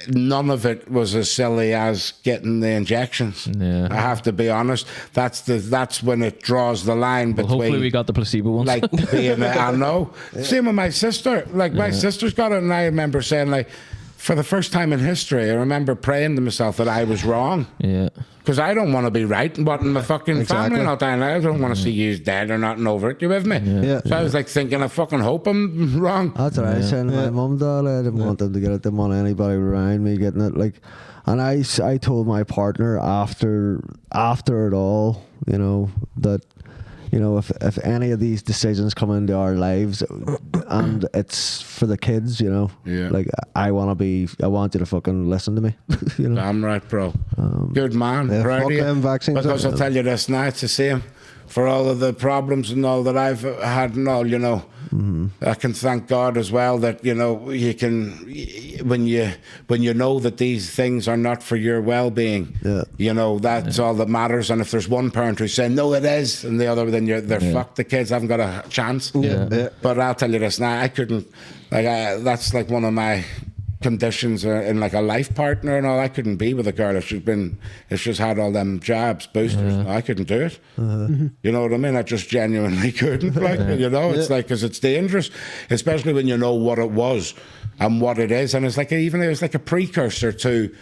none of it was as silly as getting the injections. Yeah. I have to be honest. That's when it draws the line between. Hopefully we got the placebo ones. Like being, I know. Same with my sister. Like my sister's got it, and I remember saying, like, for the first time in history, I remember praying to myself that I was wrong. Yeah. Because I don't want to be right and wanting my fucking family not dying. I don't want to see you dead or nothing over it. You with me? Yeah. So I was like thinking, I fucking hope I'm wrong. That's what I was saying to my mum, Dad. I didn't want them to get it. Didn't want anybody around me getting it. Like, and I told my partner after it all, that, you know, if any of these decisions come into our lives and it's for the kids, you know, Yeah. like I want you to fucking listen to me. You know, Damn right, bro. Good man. Yeah, Proud fuck of you. them vaccines. Because I'll tell you this now, it's the same. For all of the problems and all that I've had and all, you know, I can thank God as well that, you know, you can, when you know that these things are not for your well-being, you know, that's all that matters. And if there's one parent who's saying, no, it is, and the other, then they're fucked. The kids haven't got a chance. Yeah. But I'll tell you this now, I couldn't, that's like one of my conditions in like a life partner and all. I couldn't be with a girl if she's had all them jabs, boosters. No, I couldn't do it. You know what I mean? I just genuinely couldn't. Like, you know, it's like, because it's dangerous, especially when you know what it was and what it is. And it's like, even it was like a precursor to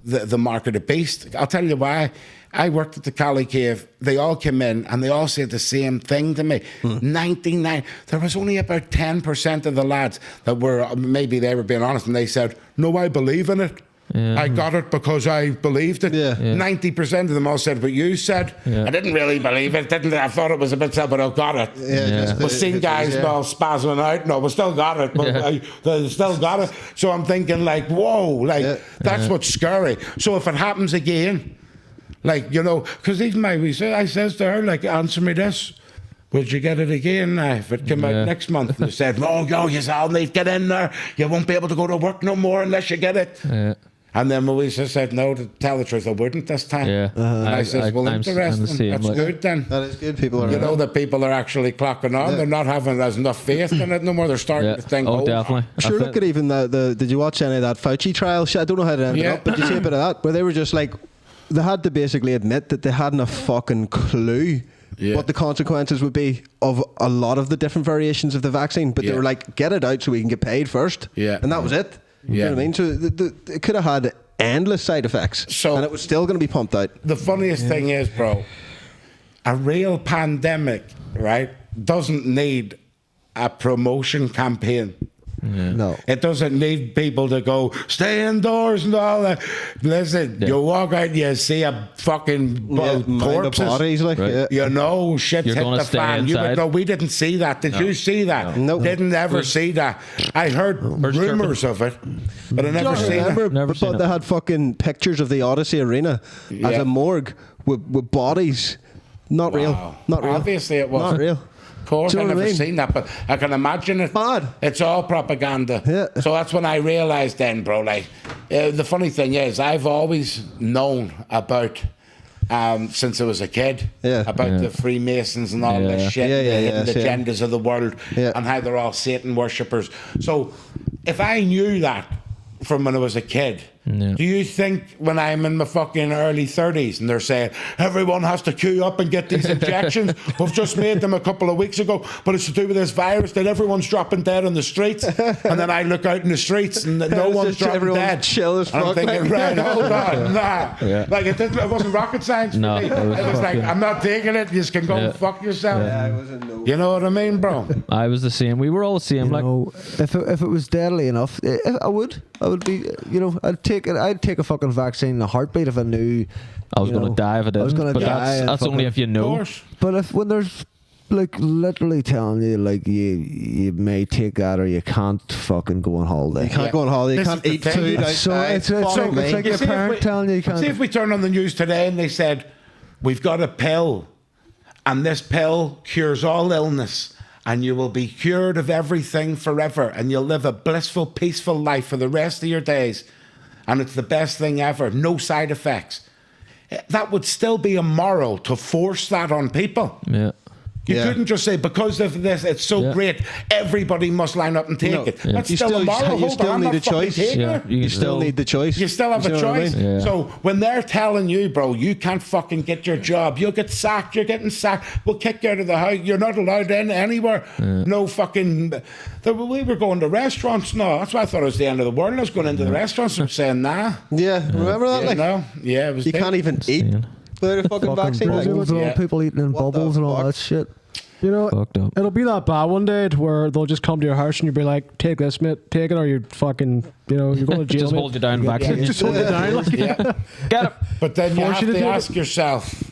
the mark of the beast. I'll tell you why. I worked at the Cali Cave. They all came in and they all said the same thing to me. 99. There was only about 10% of the lads that were, maybe they were being honest, and they said, no, I believe in it. I got it because I believed it. 90% of them all said what you said. I didn't really believe it. I thought it was a bit sad, but I got it. But seeing guys all spasming out, no, we still got it. But they still got it. So I'm thinking like, whoa, like that's what's scary. So if it happens again, like, you know, because even I says to her, like, answer me this. Would you get it again if it came out next month? And they said, oh, you all need to get in there. You won't be able to go to work no more unless you get it. And then Louisa said, no, to tell the truth, I wouldn't this time. And I says, well, interesting. That's good then. That is good. People are, you know, that people are actually clocking on. They're not having as enough faith in it no more. They're starting to think, definitely. Sure, look at even did you watch any of that Fauci trial? I don't know how it ended up, but did you see a bit of that? Where they were just like, they had to basically admit that they hadn't a fucking clue what the consequences would be of a lot of the different variations of the vaccine. But they were like, get it out so we can get paid first. And that was it. You know what I mean? So it could have had endless side effects. And it was still going to be pumped out. The funniest thing is, bro, a real pandemic, right, doesn't need a promotion campaign. No, it doesn't need people to go stay indoors and all that. Listen, you walk out and you see a fucking corpses, bodies, like, you know, shit's You're hit the fan. You would go, we didn't see that. Did you see that? No. Didn't ever see that. I heard rumours of it, but I never seen it. But they had fucking pictures of the Odyssey Arena as a morgue with bodies. Not real. Not real. Obviously it wasn't. Not real. Of course, I've never seen that, but I can imagine it. Mad. It's all propaganda. So that's when I realised then, bro, like, the funny thing is, I've always known about, since I was a kid, about the Freemasons and all this shit, the agendas of the world, and how they're all Satan worshippers. So if I knew that from when I was a kid, do you think when I'm in my fucking early 30s and they're saying everyone has to queue up and get these injections, we've just made them a couple of weeks ago, but it's to do with this virus that everyone's dropping dead on the streets, and then I look out in the streets and no one's dropping dead. Chill as fuck. I'm thinking, right, hold on, like it wasn't rocket science for me. It was like, I'm not taking it. You can go and fuck yourself. You know what I mean, bro? I was the same. We were all the same. you Like, know, if it was deadly enough, I would be, you know, I'd take a fucking vaccine in a heartbeat if I knew I was going to die if I didn't. I was gonna but die that's only if you know. But when there's like literally telling you like you may take that or you can't fucking go on holiday. You can't go on holiday. You can't eat food outside. So it's like your parent telling you can't. See if we turn on the news today and they said, we've got a pill and this pill cures all illness and you will be cured of everything forever and you'll live a blissful, peaceful life for the rest of your days. And it's the best thing ever. No side effects. That would still be immoral to force that on people. Yeah. You couldn't just say, because of this, it's so great, everybody must line up and take it. That's still immoral. You still need a choice. You still need the choice. You still have a choice. I mean? So when they're telling you, bro, you can't fucking get your job, you'll get sacked, you're getting sacked, we'll kick you out of the house, you're not allowed in anywhere. No fucking... We were going to restaurants. No, that's why I thought it was the end of the world. I was going into the restaurants and saying, nah. Yeah, remember that? Like, no. Yeah, it was... You can't even eat without a fucking vaccine. Bubbles and all people eating in bubbles and all that shit. You know, it'll be that bad one day where they'll just come to your house and you'll be like, take this, mate, take it, or you're fucking, you know, you're going to jail. Just hold you down, vaccine. Just hold you down. Like, Get it. But then you have to ask yourself,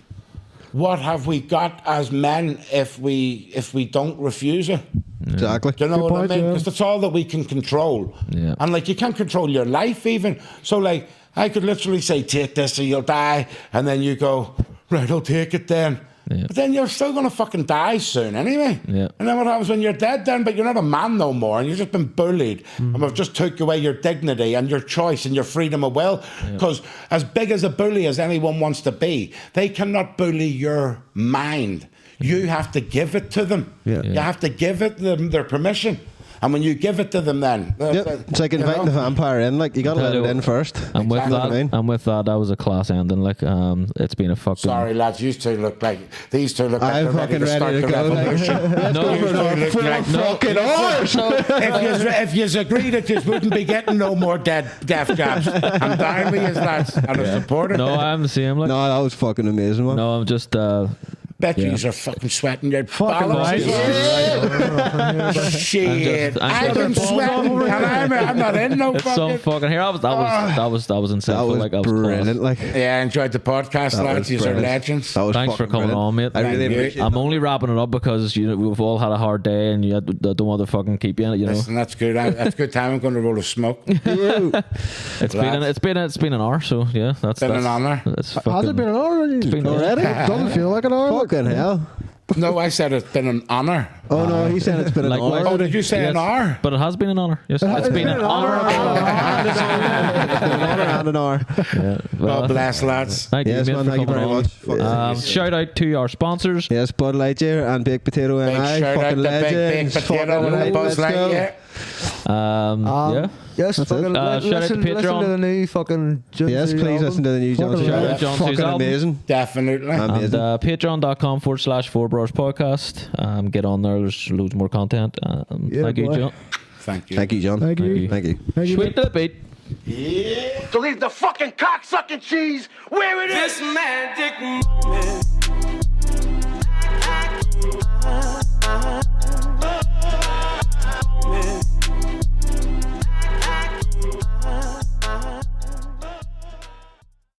what have we got as men if we don't refuse it? Exactly. Do you know Good what point, I mean? yeah. Because that's all that we can control. Yeah. And like, you can't control your life even. So like, I could literally say, take this or you'll die. And then you go, right, I'll take it then. Yeah. But then you're still going to fucking die soon anyway. Yeah. And then what happens when you're dead then? But you're not a man no more and you've just been bullied. And we've just took away your dignity and your choice and your freedom of will. Because as big as a bully as anyone wants to be, they cannot bully your mind. You have to give it to them. Yeah. You have to give it them their permission. And when you give it to them then... Yep. It's like inviting the vampire in. Like, you got to let it in first. And with Exactly. that, what I mean? that was a class ending. Like, it's been a fucking. Sorry, lads, you two look like... These two look like I'm they're ready fucking to start ready to the go. revolution. No, You two look like- fucking hours. If you agree that you wouldn't be getting no more deaf jabs, I'm down with you, lads, and I support it. No, I'm the same. Like, No, that was fucking amazing, man. no, I'm just. Bet Yeah. yous are fucking sweating your Fucking balls. right. Shit. I'm I've just- been sweating and I'm not in no It's some fucking... fucking here. That was insane. That was like, I was brilliant. class. Like, Yeah, I enjoyed the podcast, that lads. was Yous are brilliant. legends. That was Thanks for fucking coming brilliant. on, mate. I really Thank you. appreciate I'm that. only wrapping it up because we've all had a hard day and I don't want to fucking keep you in it. You know, Listen, that's good. That's good time. I'm going to roll a smoke. it's been an hour. So yeah, that's Been an honour. That's Has fucking, it been an hour already? been- Already? Doesn't feel like an hour. like. Fucking hell. No, I said it's been an honour. Oh, no, he said it's been an Likewise. hour. Oh, did you say Yes, an hour? But it has been an honor. Yes, it's been an honor. And an hour. God bless, lads. Thank you, Yes, mate, man, for thank you coming very on. much. Fucking Shout out to our sponsors. Yes, Bud Lightyear and Baked Potato and Big I. shout out Fucking to Big legends. Potato Fucking and right, Buzz let's go. Lightyear. Yeah. Yes, That's fucking it. Shout out to listen to Patreon. the new fucking Jun Yes, Tzu please album. listen to the new John Fucking Tzu. right. John Tzu's Fucking album. amazing. Definitely. And Amazing. patreon.com/4Bros podcast. Get on there. There's loads more content. Yeah, Thank you, boy. John. Thank you. Thank you, John. Thank you. Thank you. Thank you. Sweet to the beat. To leave the fucking cocksucking cheese where it is. This magic moment.